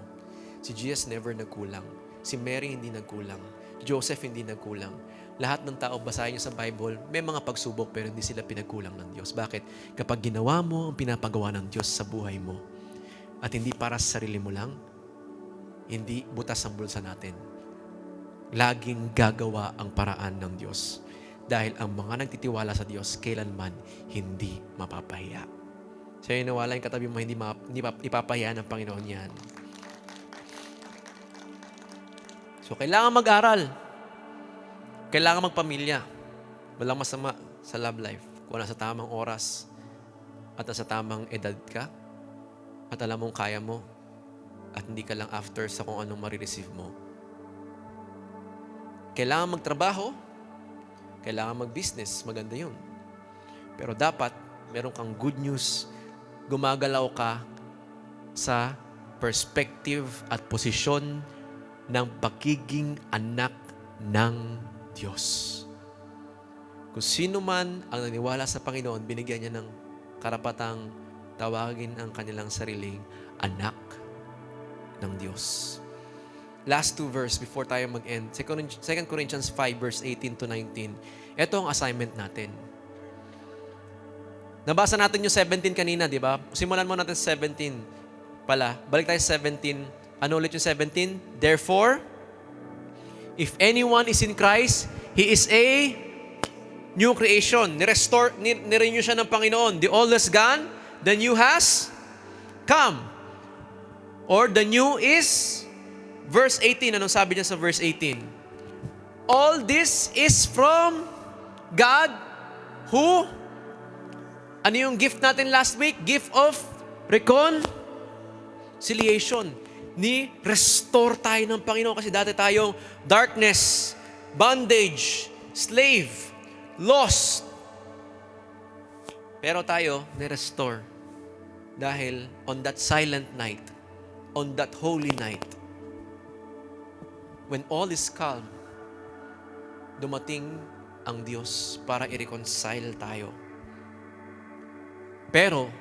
Si Jesus never nagkulang. Si Mary hindi nagkulang. Joseph hindi nagkulang. Lahat ng tao, basahin niyo sa Bible, may mga pagsubok pero hindi sila pinagkulang ng Diyos. Bakit? Kapag ginawa mo ang pinapagawa ng Diyos sa buhay mo at hindi para sa sarili mo lang, hindi butas ang bulsa natin. Laging gagawa ang paraan ng Diyos. Dahil ang mga nagtitiwala sa Diyos, kailanman hindi mapapahiya. Sa'yo nawala yung katabi mo, hindi ipapahiya ng Panginoon yan. So, kailangan mag-aral. Kailangan magpamilya. Walang masama sa love life. Kung nasa tamang oras at nasa tamang edad ka at alam mong kaya mo at hindi ka lang after sa kung anong marireceive mo. Kailangan magtrabaho, kailangan mag-business, maganda yun. Pero dapat, meron kang good news, gumagalaw ka sa perspective at posisyon ng pagiging anak ng Diyos. Kung sino man ang naniwala sa Panginoon, binigyan niya ng karapatang tawagin ang kanilang sariling anak ng Diyos. Last two verse before tayo mag-end. 2 Corinthians 5 verse 18 to 19. Ito ang assignment natin. Nabasa natin yung 17 kanina, di ba? Simulan mo natin sa 17 pala. Balik tayo sa 17. Ano ulit yung 17? Therefore, if anyone is in Christ, he is a new creation. Nirenew siya ng Panginoon. The old is gone, the new has come. Or the new is, verse 18. Anong sabi niya sa verse 18? All this is from God who, ano yung gift natin last week? Gift of reconciliation. Ni-restore tayo ng Panginoon kasi dati tayong darkness, bondage, slave, lost. Pero tayo, ni-restore. Dahil on that silent night, on that holy night, when all is calm, dumating ang Diyos para i-reconcile tayo. Pero,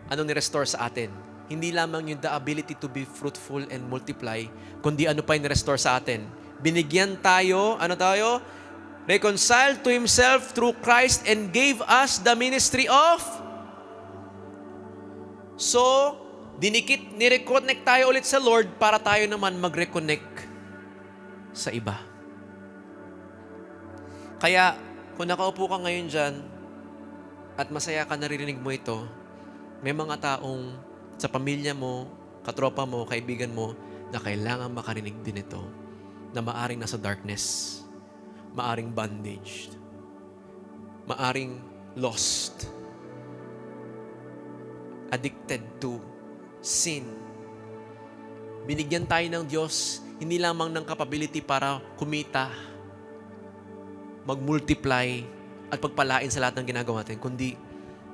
anong ni-restore sa atin? Hindi lamang yung the ability to be fruitful and multiply, kundi ano pa yung ni-restore sa atin? Binigyan tayo, ano tayo? Reconciled to Himself through Christ and gave us the ministry of. So, nireconnect tayo ulit sa Lord para tayo naman mag-reconnect sa iba. Kaya, kung nakaupo ka ngayon dyan, at masaya ka naririnig mo ito, may mga taong sa pamilya mo, katropa mo, kaibigan mo, na kailangan makarinig din ito, na maaring nasa darkness, maaring bondage, maaring lost, addicted to sin. Binigyan tayo ng Diyos, hindi lamang ng capability para kumita, mag-multiply, at pagpalain sa lahat ng ginagawa natin, kundi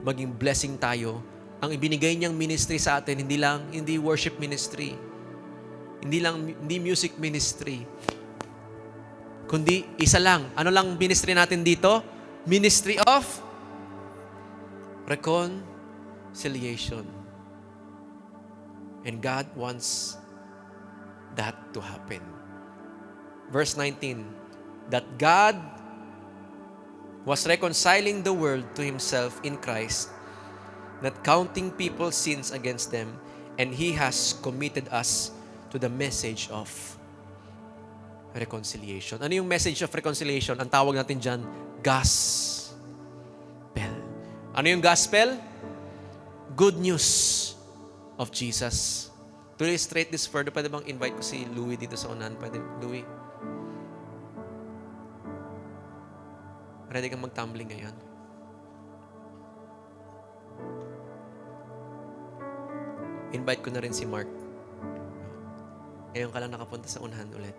maging blessing tayo. Ang ibinigay niyang ministry sa atin, hindi worship ministry, hindi music ministry, kundi isa lang. Ano lang ministry natin dito? Ministry of reconciliation. And God wants that to happen. Verse 19, that God was reconciling the world to Himself in Christ, not counting people's sins against them, and He has committed us to the message of reconciliation. Ano yung message of reconciliation? Ang tawag natin dyan, gospel. Ano yung gospel? Good news of Jesus. To illustrate this further, pwede bang invite ko si Louie dito sa unahan? Pwede, Louie? Ready kang mag-tumbling ngayon? Invite ko na rin si Mark. Ngayon ka lang nakapunta sa unahan ulit.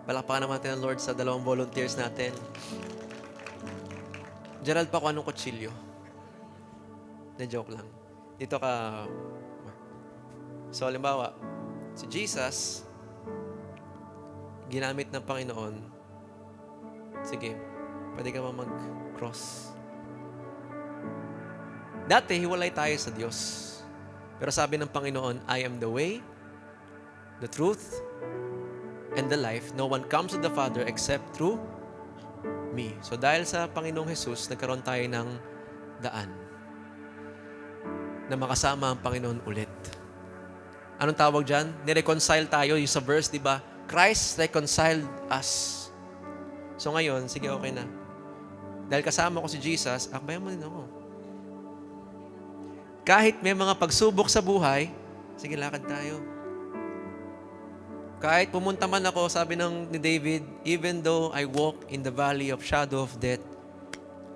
Palakpakan naman natin ang Lord sa 2 volunteers natin. Gerald, pa ko anong kutsilyo? Na-joke lang. Dito ka, Mark. So, halimbawa, si Jesus, ginamit ng Panginoon. Sige, pwede ka mag-cross. Dati, hiwalay tayo sa Diyos. Pero sabi ng Panginoon, I am the way, the truth, and the life. No one comes to the Father except through me. So dahil sa Panginoong Jesus, nagkaroon tayo ng daan na makasama ang Panginoon ulit. Anong tawag dyan? Nireconcile tayo. Yung sa verse, di ba? Christ reconciled us. So ngayon, sige, okay na. Dahil kasama ko si Jesus, akbayan mo din ako. Kahit may mga pagsubok sa buhay, sige, lakad tayo. Kahit pumunta man ako, sabi ni David, even though I walk in the valley of shadow of death,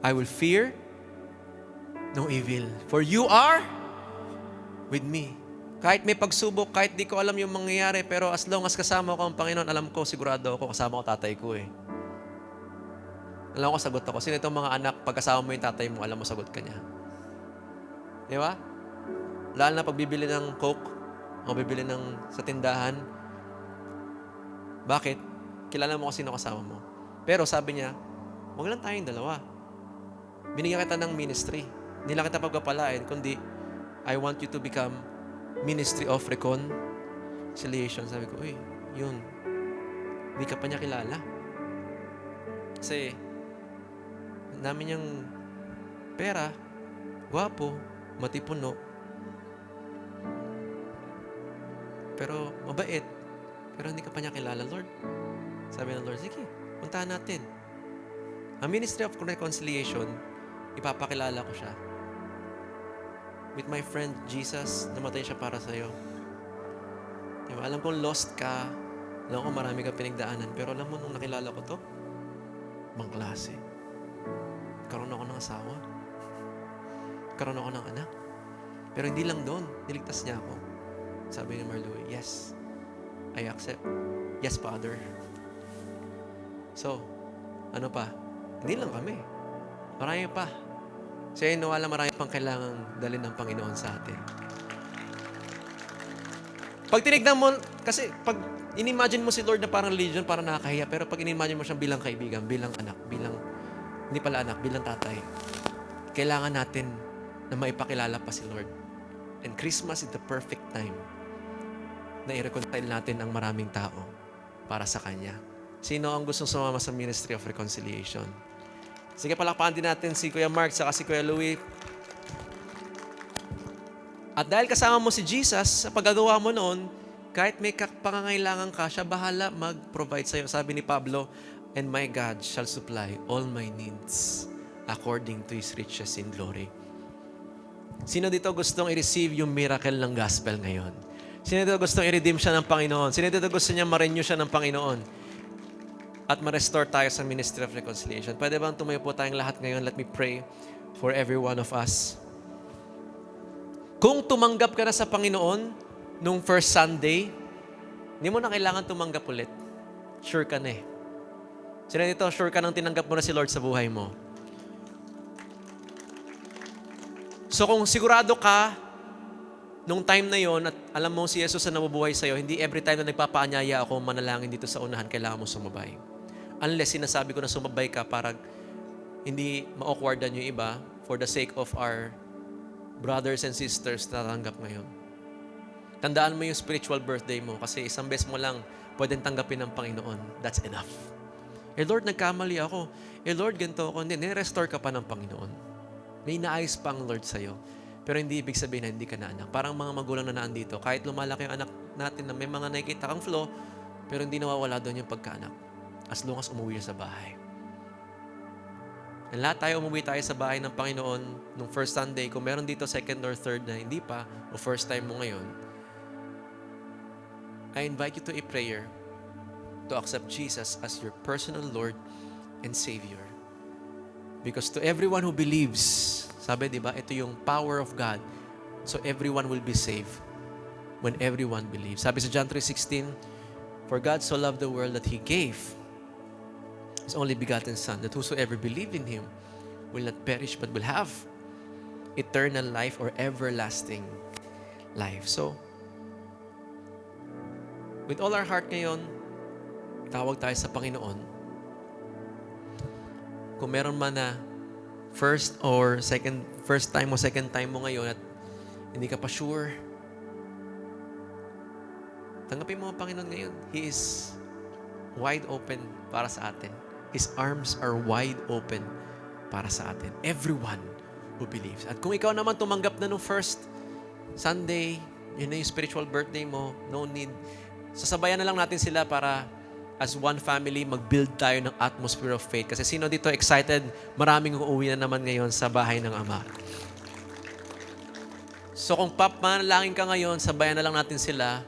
I will fear no evil. For you are with me. Kahit may pagsubok, kahit di ko alam yung mangyayari, pero as long as kasama ko ang Panginoon, alam ko, sigurado ako, kasama ko tatay ko eh. Alam ko, sagot ako. Sino itong mga anak, pagkasama mo yung tatay mo, alam mo, sagot ka niya. Di ba? Lalo na pag bibili ng Coke o bibili sa tindahan. Bakit? Kilala mo kung sino kasama mo. Pero sabi niya, wag lang tayong dalawa. Binigyan kita ng ministry. Hindi lang kita pagpapalain, kundi I want you to become Ministry of Reconciliation. Sabi ko, yun. Hindi ka pa niya kilala. Kasi, namin niyang pera, gwapo, matipuno, pero mabait, pero hindi ka pa niya kilala, Lord. Sabi ng Lord, sige, puntahan natin. Ang Ministry of Reconciliation, ipapakilala ko siya. With my friend Jesus, namatay siya para sa'yo. Diba? Alam kong lost ka, alam ko marami ka pinagdaanan, pero alam mo, nung nakilala ko to, ibang klase. Karoon ako ng asawa. Karoon ako ng anak. Pero hindi lang doon, niligtas niya ako. Sabi ni Marlui, yes, I accept. Yes, Father. So, ano pa? Hindi lang kami. Marami pa. Siya nawala, marami pang kailangang dalhin ng Panginoon sa atin. Pag tinignan mo, kasi pag in-imagine mo si Lord na parang religion, parang nakakahiya, pero pag in-imagine mo siyang bilang kaibigan, bilang anak, hindi pala anak, bilang tatay, kailangan natin na maipakilala pa si Lord. And Christmas is the perfect time na i-reconcile natin ang maraming tao para sa Kanya. Sino ang gustong sumama sa Ministry of Reconciliation? Sige, palakpakan din natin si Kuya Mark saka si Kuya Louie. At dahil kasama mo si Jesus, sa paggagawa mo noon, kahit may pangangailangan ka, siya bahala mag-provide sa'yo. Sabi ni Pablo, and my God shall supply all my needs according to His riches in glory. Sino dito gustong i-receive yung miracle ng gospel ngayon? Sino dito gustong i-redeem siya ng Panginoon? Sino dito gusto niya ma-renew siya ng Panginoon? At ma-restore tayo sa Ministry of Reconciliation. Pwede bang tumayo po tayong lahat ngayon? Let me pray for every one of us. Kung tumanggap ka na sa Panginoon nung first Sunday, hindi mo na kailangan tumanggap ulit. Sure ka na eh. Sino dito, sure ka nang tinanggap mo na si Lord sa buhay mo? So kung sigurado ka, nung time na yon at alam mo si Jesus na nabubuhay sa'yo, hindi every time na nagpapaanyaya ako manalangin dito sa unahan, kailangan mo sumabay. Unless sinasabi ko na sumabay ka para hindi ma-awkwardan yung iba for the sake of our brothers and sisters na tatanggap ngayon. Tandaan mo yung spiritual birthday mo kasi isang beses mo lang pwedeng tanggapin ng Panginoon. That's enough. Lord, nagkamali ako. Lord, ganito ako. Hindi, nirestore ka pa ng Panginoon. May naayos pa ang Lord sa'yo. Pero hindi ibig sabihin na hindi ka na anak. Parang mga magulang na naandito, kahit lumalaki yung anak natin na may mga nakikita kang flaw, pero hindi nawawala doon yung pagkaanak. As long as umuwi sa bahay. And lahat tayo umuwi tayo sa bahay ng Panginoon nung first Sunday. Kung meron dito second or third na hindi pa, o first time mo ngayon, I invite you to a prayer to accept Jesus as your personal Lord and Savior. Because to everyone who believes, sabi, di ba, ito yung power of God. So everyone will be saved when everyone believes. Sabi sa John 3:16, for God so loved the world that He gave His only begotten Son, that whosoever believe in Him will not perish but will have eternal life or everlasting life. So, with all our heart ngayon, tawag tayo sa Panginoon. Kung meron man na first time mo, second time mo ngayon at hindi ka pa sure, tanggapin mo ang Panginoon ngayon. He is wide open para sa atin. His arms are wide open para sa atin. Everyone who believes. At kung ikaw naman tumanggap na nung first Sunday, yun na yung spiritual birthday mo, no need. Sasabayan na lang natin sila para as one family, mag-build tayo ng atmosphere of faith. Kasi sino dito excited? Maraming uuwi na naman ngayon sa bahay ng Ama. So kung manalangin ka ngayon, sabayan na lang natin sila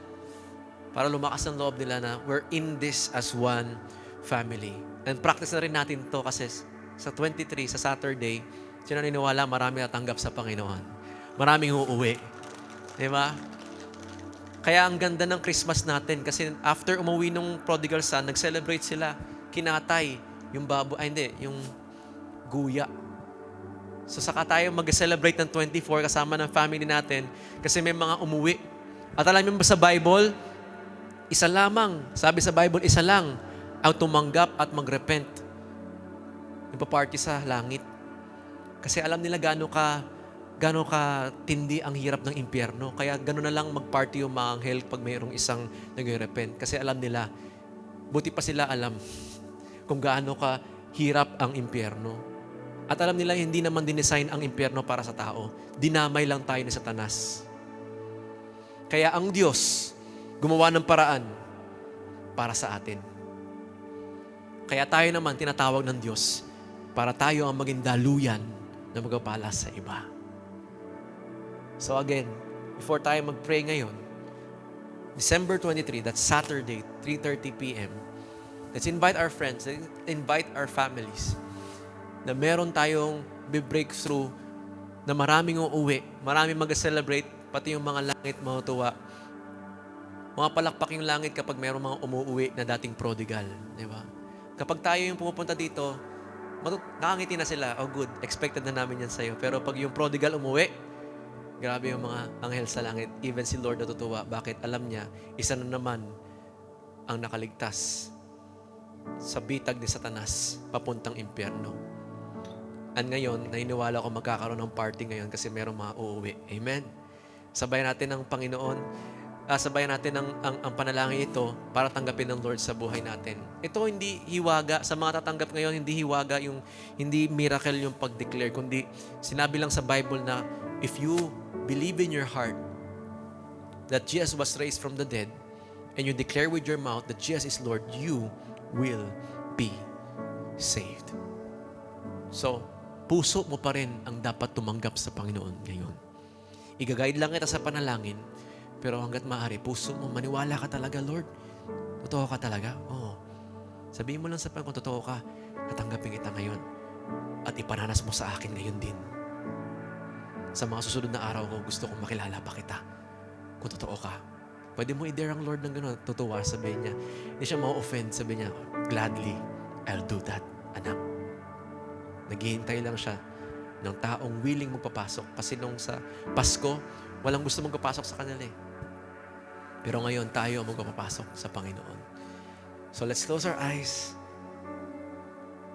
para lumakas ang loob nila na we're in this as one family. And practice na rin natin to kasi sa 23, sa Saturday, sino naniniwala, marami natanggap sa Panginoon. Maraming uuwi. Diba? Kaya ang ganda ng Christmas natin kasi after umuwi nung prodigal son, nag-celebrate sila, kinatay yung yung guya. So saka tayo mag-celebrate ng 24 kasama ng family natin kasi may mga umuwi. At alam mo ba sa Bible, isa lamang, sabi sa Bible, isa lang ang tumanggap at mag-repent. Nagpa-party sa langit. Kasi alam nila gaano ka tindi ang hirap ng impyerno. Kaya gano'n na lang mag-party yung mga anghel pag mayroong isang nag-repent. Kasi alam nila, buti pa sila alam kung gaano ka hirap ang impyerno. At alam nila, hindi naman dinesign ang impyerno para sa tao. Dinamay lang tayo ni Satanas. Kaya ang Diyos, gumawa ng paraan para sa atin. Kaya tayo naman tinatawag ng Diyos para tayo ang maging daluyan na magpapala sa iba. So again, before tayo mag-pray ngayon, December 23, that's Saturday, 3:30 p.m., let's invite our friends, let's invite our families na meron tayong be-breakthrough na maraming uuwi, maraming mag-celebrate, pati yung mga langit matutuwa. Mga palakpak yung langit kapag meron mga umuuwi na dating prodigal. Di ba? Kapag tayo yung pumupunta dito, nakangiti na sila. Oh good, expected na namin yan sa'yo. Pero pag yung prodigal umuwi, grabe yung mga anghel sa langit. Even si Lord natutuwa. Bakit? Alam niya, isa na naman ang nakaligtas sa bitag ni Satanas papuntang impyerno. And ngayon, naniniwala ko magkakaroon ng party ngayon kasi merong mga uuwi. Amen? Sabayan natin ang Panginoon. Sabayan natin ang panalangin ito para tanggapin ng Lord sa buhay natin. Ito hindi hiwaga. Sa mga tatanggap ngayon, hindi hiwaga, hindi miracle yung pag-declare, kundi sinabi lang sa Bible na if you believe in your heart that Jesus was raised from the dead and you declare with your mouth that Jesus is Lord, you will be saved. So, puso mo pa rin ang dapat tumanggap sa Panginoon ngayon. Igaguide lang kita sa panalangin, pero hanggat maaari, puso mo, maniwala ka talaga, Lord. Totoo ka talaga? Oo. Sabihin mo lang sa Panginoon kung totoo ka, tatanggapin kita ngayon. At ipananas mo sa akin ngayon din. Sa mga susunod na araw ko, gusto kong makilala pa kita. Kung totoo ka. Pwede mo i-dare ang Lord ng gano'n. Tutuwa, sabihin niya. Hindi siya ma-offend, sabihin niya, gladly, I'll do that, anak. Naghihintay lang siya ng taong willing magpapasok. Kasi nung sa Pasko, walang gusto magpapasok sa kanila eh. Pero ngayon, tayo ang magpapasok sa Panginoon. So let's close our eyes.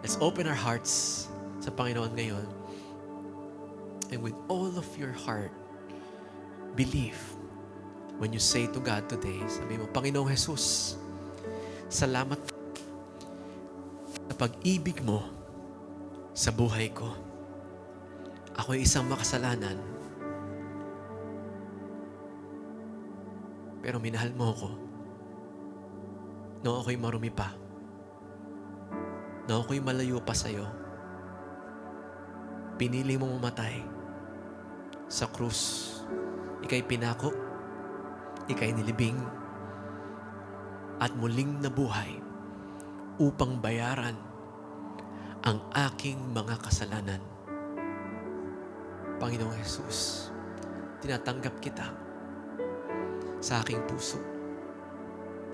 Let's open our hearts sa Panginoon ngayon. And with all of your heart, believe when you say to God today, sabi mo, Panginoong Jesus, salamat sa pag-ibig mo sa buhay ko. Ako'y isang makasalanan, pero minahal mo ako nung ako'y marumi pa, nung ako'y malayo pa sa'yo. Pinili mo mamatay sa krus. Ika'y pinako, ika'y nilibing, at muling nabuhay upang bayaran ang aking mga kasalanan. Panginoong Jesus, tinatanggap kita sa aking puso,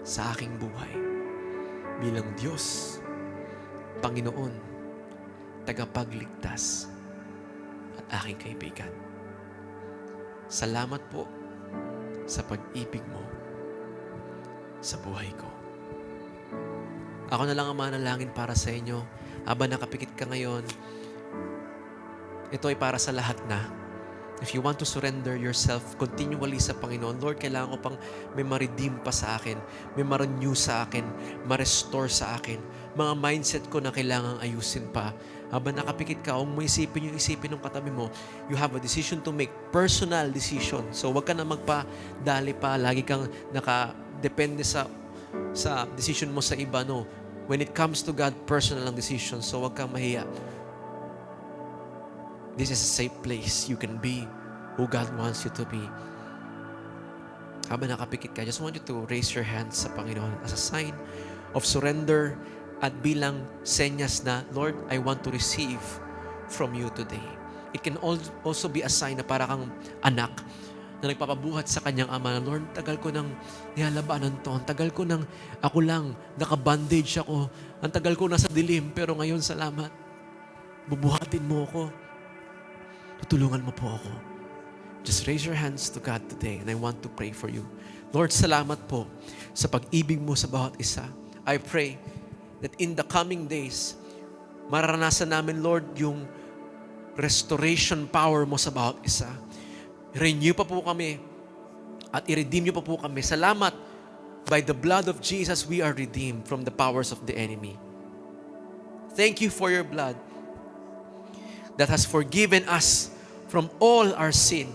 sa aking buhay, bilang Diyos, Panginoon, tagapagligtas, at aking kaibigan. Salamat po sa pag-ibig mo sa buhay ko. Ako na lang ang manalangin para sa inyo. Habang nakapikit ka ngayon, ito ay para sa lahat na. If you want to surrender yourself continually sa Panginoon, Lord, kailangan ko pang may ma-redeem pa sa akin, may ma-renew sa akin, ma-restore sa akin, mga mindset ko na kailangang ayusin pa. Habang nakapikit ka, huwag mo isipin yung isipin ng katabi mo, you have a decision to make, personal decision. So, huwag ka na magpa-dali pa, lagi kang nakadepende sa decision mo sa iba, no? When it comes to God, personal ang decision. So, huwag kang mahiya. This is a safe place. You can be who God wants you to be. Habang nakapikit ka, I just want you to raise your hands sa Panginoon as a sign of surrender at bilang senyas na, Lord, I want to receive from you today. It can also be a sign na para kang anak na nagpapabuhat sa kanyang ama na, Lord, tagal ko nang nilalabanan to. Ang tagal ko nang ako lang, nakabandage ako. Ang tagal ko nasa dilim, pero ngayon, salamat. Bubuhatin mo ako. tutulungan mo po ako. Just raise your hands to God today and I want to pray for you. Lord, salamat po sa pag-ibig mo sa bawat isa. I pray that in the coming days, mararanasan namin, Lord, yung restoration power mo sa bawat isa. Renew pa po kami at i-redeem niyo pa po kami. Salamat, by the blood of Jesus, we are redeemed from the powers of the enemy. Thank you for your blood that has forgiven us from all our sin.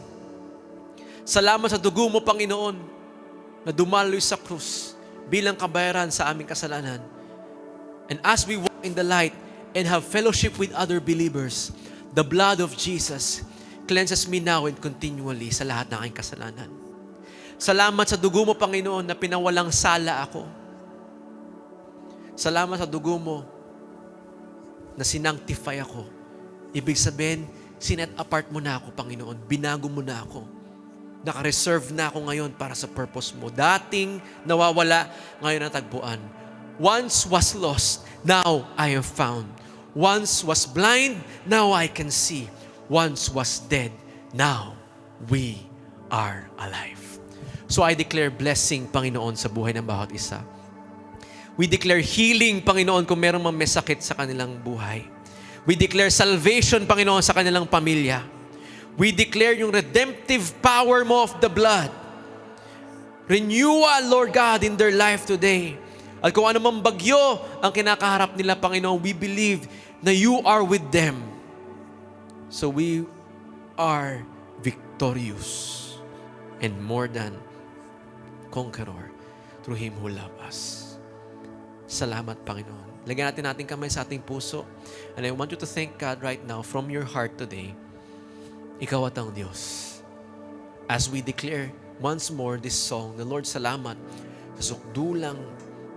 Salamat sa dugo mo, Panginoon, na dumaloy sa krus bilang kabayaran sa aming kasalanan. And as we walk in the light and have fellowship with other believers, the blood of Jesus cleanses me now and continually sa lahat ng aking kasalanan. Salamat sa dugo mo, Panginoon, na pinawalang sala ako. Salamat sa dugo mo na sinanctify ako. Ibig sabihin, sinet apart mo na ako, Panginoon. Binago mo na ako. Naka-reserve na ako ngayon para sa purpose mo. Dating nawawala, ngayon natagpuan. Once was lost, now I am found. Once was blind, now I can see. Once was dead, now we are alive. So I declare blessing, Panginoon, sa buhay ng bawat isa. We declare healing, Panginoon, kung merong may sakit sa kanilang buhay. We declare salvation, Panginoon, sa kanilang pamilya. We declare yung redemptive power mo of the blood. Renewal, Lord God, in their life today. At kung anumang bagyo ang kinakaharap nila, Panginoon, we believe na you are with them. So we are victorious and more than conqueror through Him who loves us. Salamat, Panginoon. Lagyan natin ating kamay sa ating puso. And I want you to thank God right now from your heart today. Ikaw at ang Diyos. As we declare once more this song, the Lord, salamat sa sukdulang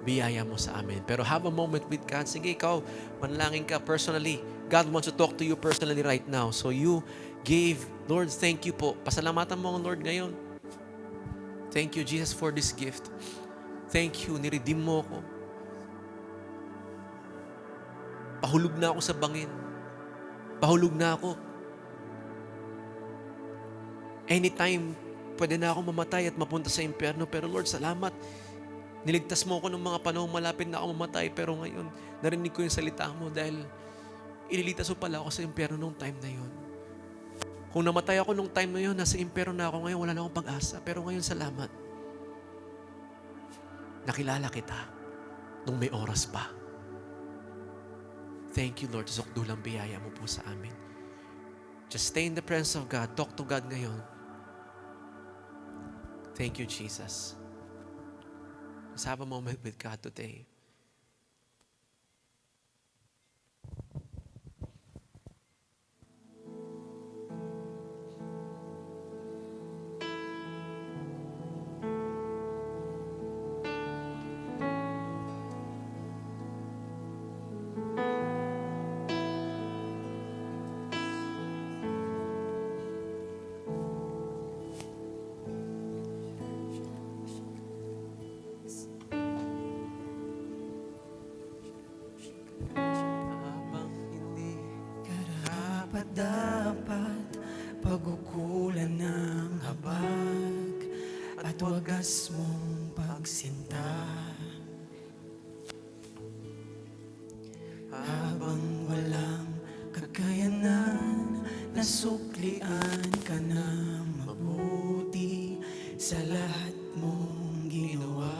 biyaya mo sa amin. Pero have a moment with God. Sige, ikaw, manalangin ka personally. God wants to talk to you personally right now. So you gave, Lord, thank you po. Pasalamatan mo ang Lord ngayon. Thank you, Jesus, for this gift. Thank you, niredeem mo ako. Pahulog na ako sa bangin. Pahulog na ako. Anytime, pwede na ako mamatay at mapunta sa impyerno. Pero Lord, salamat. Niligtas mo ako ng mga panahong malapit na ako mamatay. Pero ngayon, narinig ko yung salita mo dahil ililigtas mo pala ako sa impyerno nung time na yun. Kung namatay ako nung time na yun, nasa impyerno na ako ngayon, wala na akong pag-asa. Pero ngayon, salamat. Nakilala kita nung may oras pa. Thank you, Lord. Sukdulang biyaya mo po sa amin. Just stay in the presence of God. Talk to God ngayon. Thank you, Jesus. Let's have a moment with God today. Dapat pagukulan ng habag at wagas mong pagsinta. Habang walang kakayanan, nasuklian ka na mabuti sa lahat mong ginawa.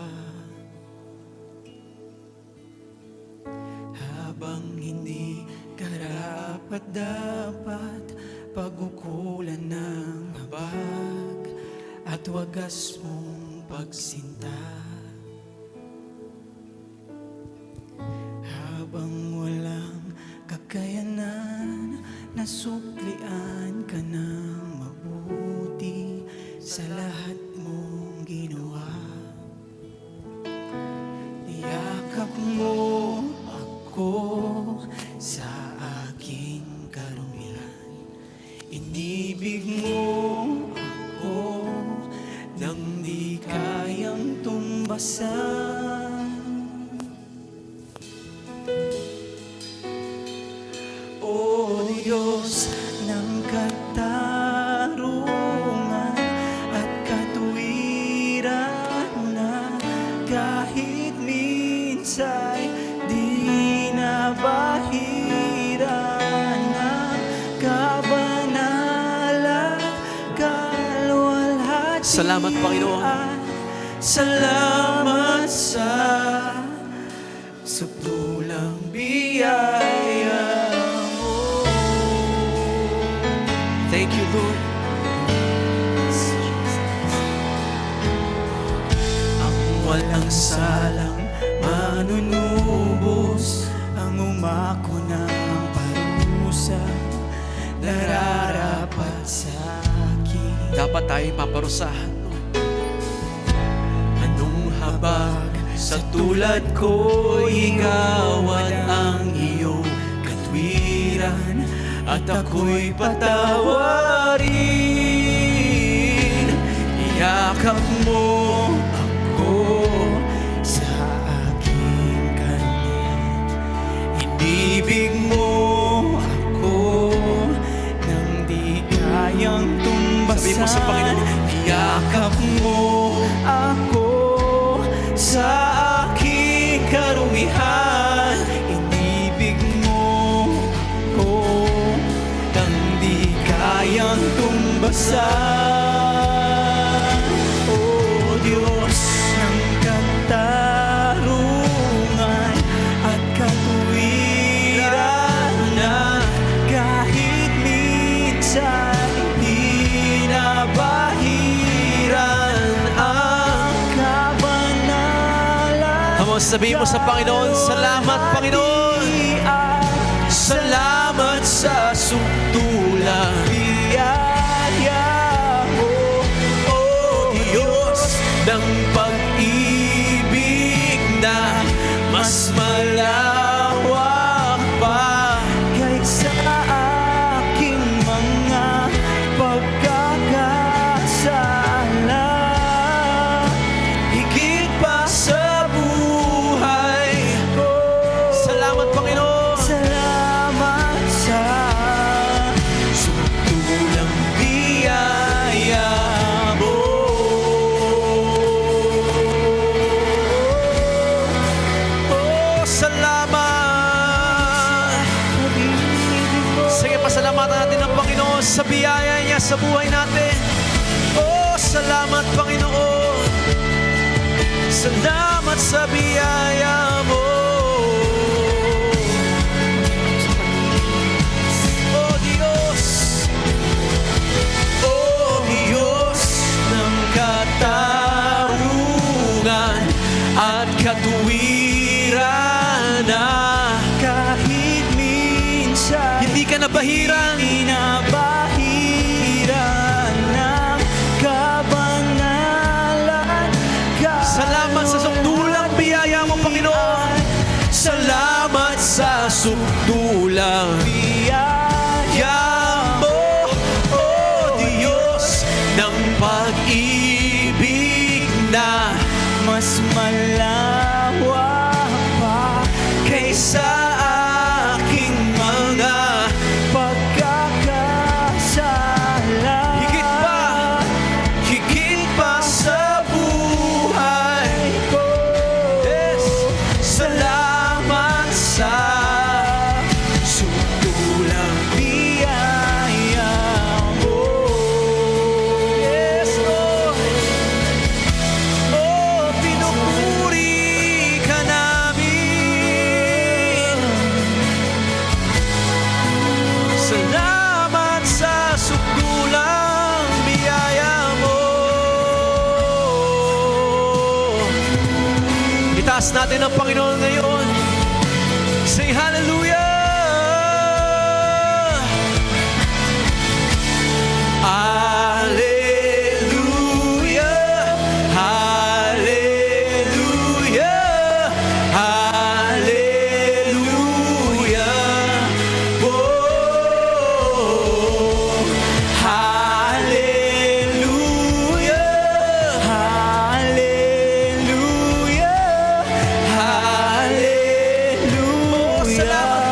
Habang hindi karapat-dapat pagukulan ng habag at wagas mong pagsinta. Habang walang kakayanan, nasuklian ka ng mabuti sa lahat mong ginawa. Niyakap mo ako sa aking karumihan. Inibig mo ako nang di kayang tumbasan. O Diyos ng katapangan, Salamat, Panginoon. Salamat sa pulang biyaya mo. Thank you, Lord. Ang walang salang manunubos, ang umako ng parusa, nararapat sa akin. Dapat tayo maparusahan, Lord. Anong habag sa tulad ko, igawan ang iyong katwiran, at ako'y patawarin. Iyakap mo ako sa aking karamihan, inibig mo ako nang di kayang tumbasan. Sabihin mo sa Panginoon, iyakap mo ako sa aking karumihan, inibig mo ako nang di kayang tumbasan. O Diyos ng katarungan at katuwiran, na kahit minsan di nabahiran ang kabanalan. Come on, sabihin mo sa Panginoon, salamat, Panginoon. Salamat sa sukdulang biyaya mo, O Diyos ng pag-ibig na mas malawak pa kaysa aking mga pagkakasala. Higit pa sa buhay ko. Salamat, Panginoon. Salamat sa sukdulang biyaya mo. Oh, salamat. Sige, pasalamatan natin ang Panginoon sa biyaya niya sa buhay natin. Oh, salamat, Panginoon. Salamat sa biyaya mo. Oh, Diyos. O Diyos ng katarungan at katuwiran, na kahit minsan Hindi ka nabahiran. inabahiran ng kabanalan. Salamat sa sukdulang biyaya mo, Panginoon. Salamat sa sukdulang biyaya mo, O Diyos ng pag-ibig na mas malawak pa kaysa aking mga pagkakasala. Higit pa sa buhay ko. Yes. Salamat sa sukdulang biyaya mo. Yes, Lord. Oh, pinupuri ka namin. Salamat sa sukdulang biyaya mo. Itaas natin ang Panginoon ngayon. Say hallelujah! Hallelujah, hallelujah, hallelujah. Oh, hallelujah, hallelujah, hallelujah. Salamat,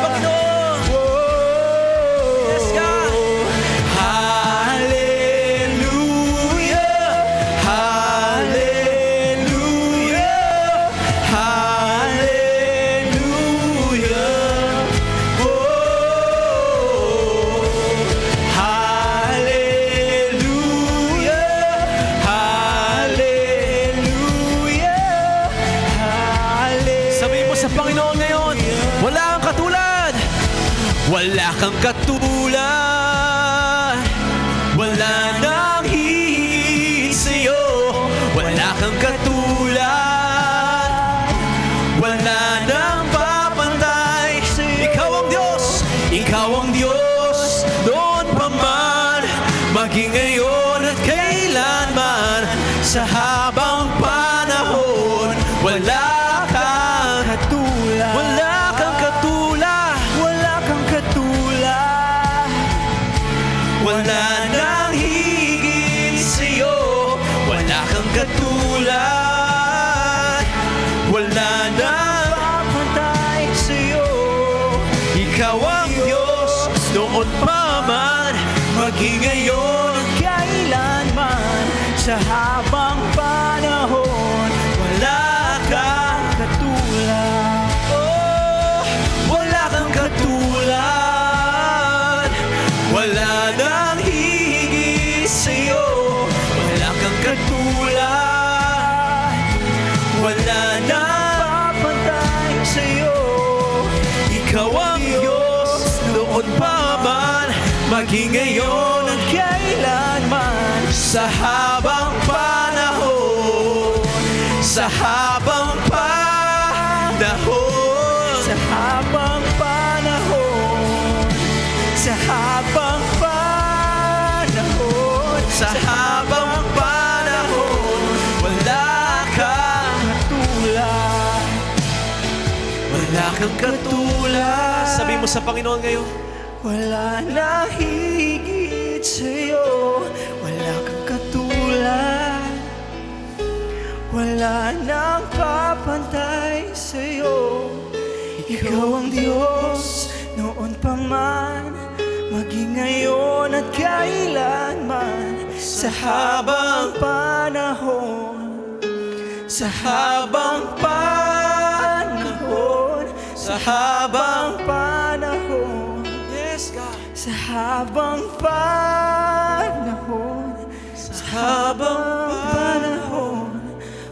Wala kang katulad, wala nang hihigit sa'yo. Wala kang katulad, wala nang papantay. Ikaw ang Diyos, ikaw ang Diyos, noon pa man, maging ngayon at kailanman. Sa habang panahon, wala kang Katulad. wala kang katulad. Wala kang katulad. Wala nang higit sa'yo. Wala kang katulad. Wala nang Papantay sa'yo. ikaw ang Diyos, noon pa man, maging ngayon. Kailanman sa habang panahon, Wala kang katulad. oh, wala kang katulad. Wala nang hihigit sa'yo. Wala kang katulad. Wala nang Papantay sa'yo. ikaw ang Diyos, noon pa man, maging ngayon at Kailanman sa habang panahon, sa habang panahon, sa habang panahon, sa habang panahon, sa habang panahon, wala kang katulad. wala kang katulad. Sabi mo sa Panginoon ngayon, Wala na higit sa'yo. Wala kang katulad. Wala nang kapantay sa'yo. Ikaw ang Diyos, noon pa man, maging ngayon at kailanman. Sa habang panahon, sa habang panahon, sa habang panahon, yes God, sa habang panahon, sa habang panahon,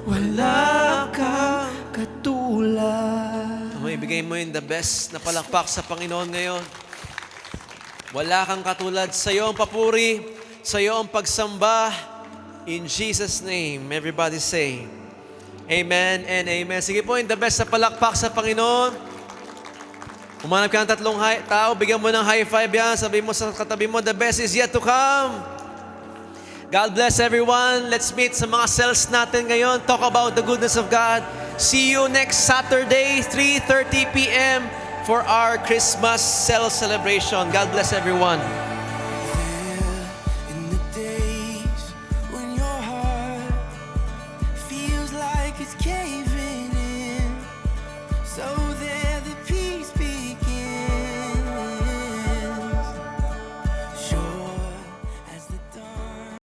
wala kang katulad. ibigay mo yun the best na palakpak sa Panginoon ngayon. Wala kang katulad. Sa iyo ang papuri, sa iyo ang pagsamba. In Jesus' name, everybody say, Amen and Amen. Sige po, in the best na palakpak sa Panginoon. Umanap ka ng tatlong tao, bigyan mo ng high five yan. Sabi mo sa katabi mo, the best is yet to come. God bless everyone. Let's meet sa mga cells natin ngayon. Talk about the goodness of God. See you next Saturday, 3:30 p.m. for our Christmas cell celebration. God bless everyone.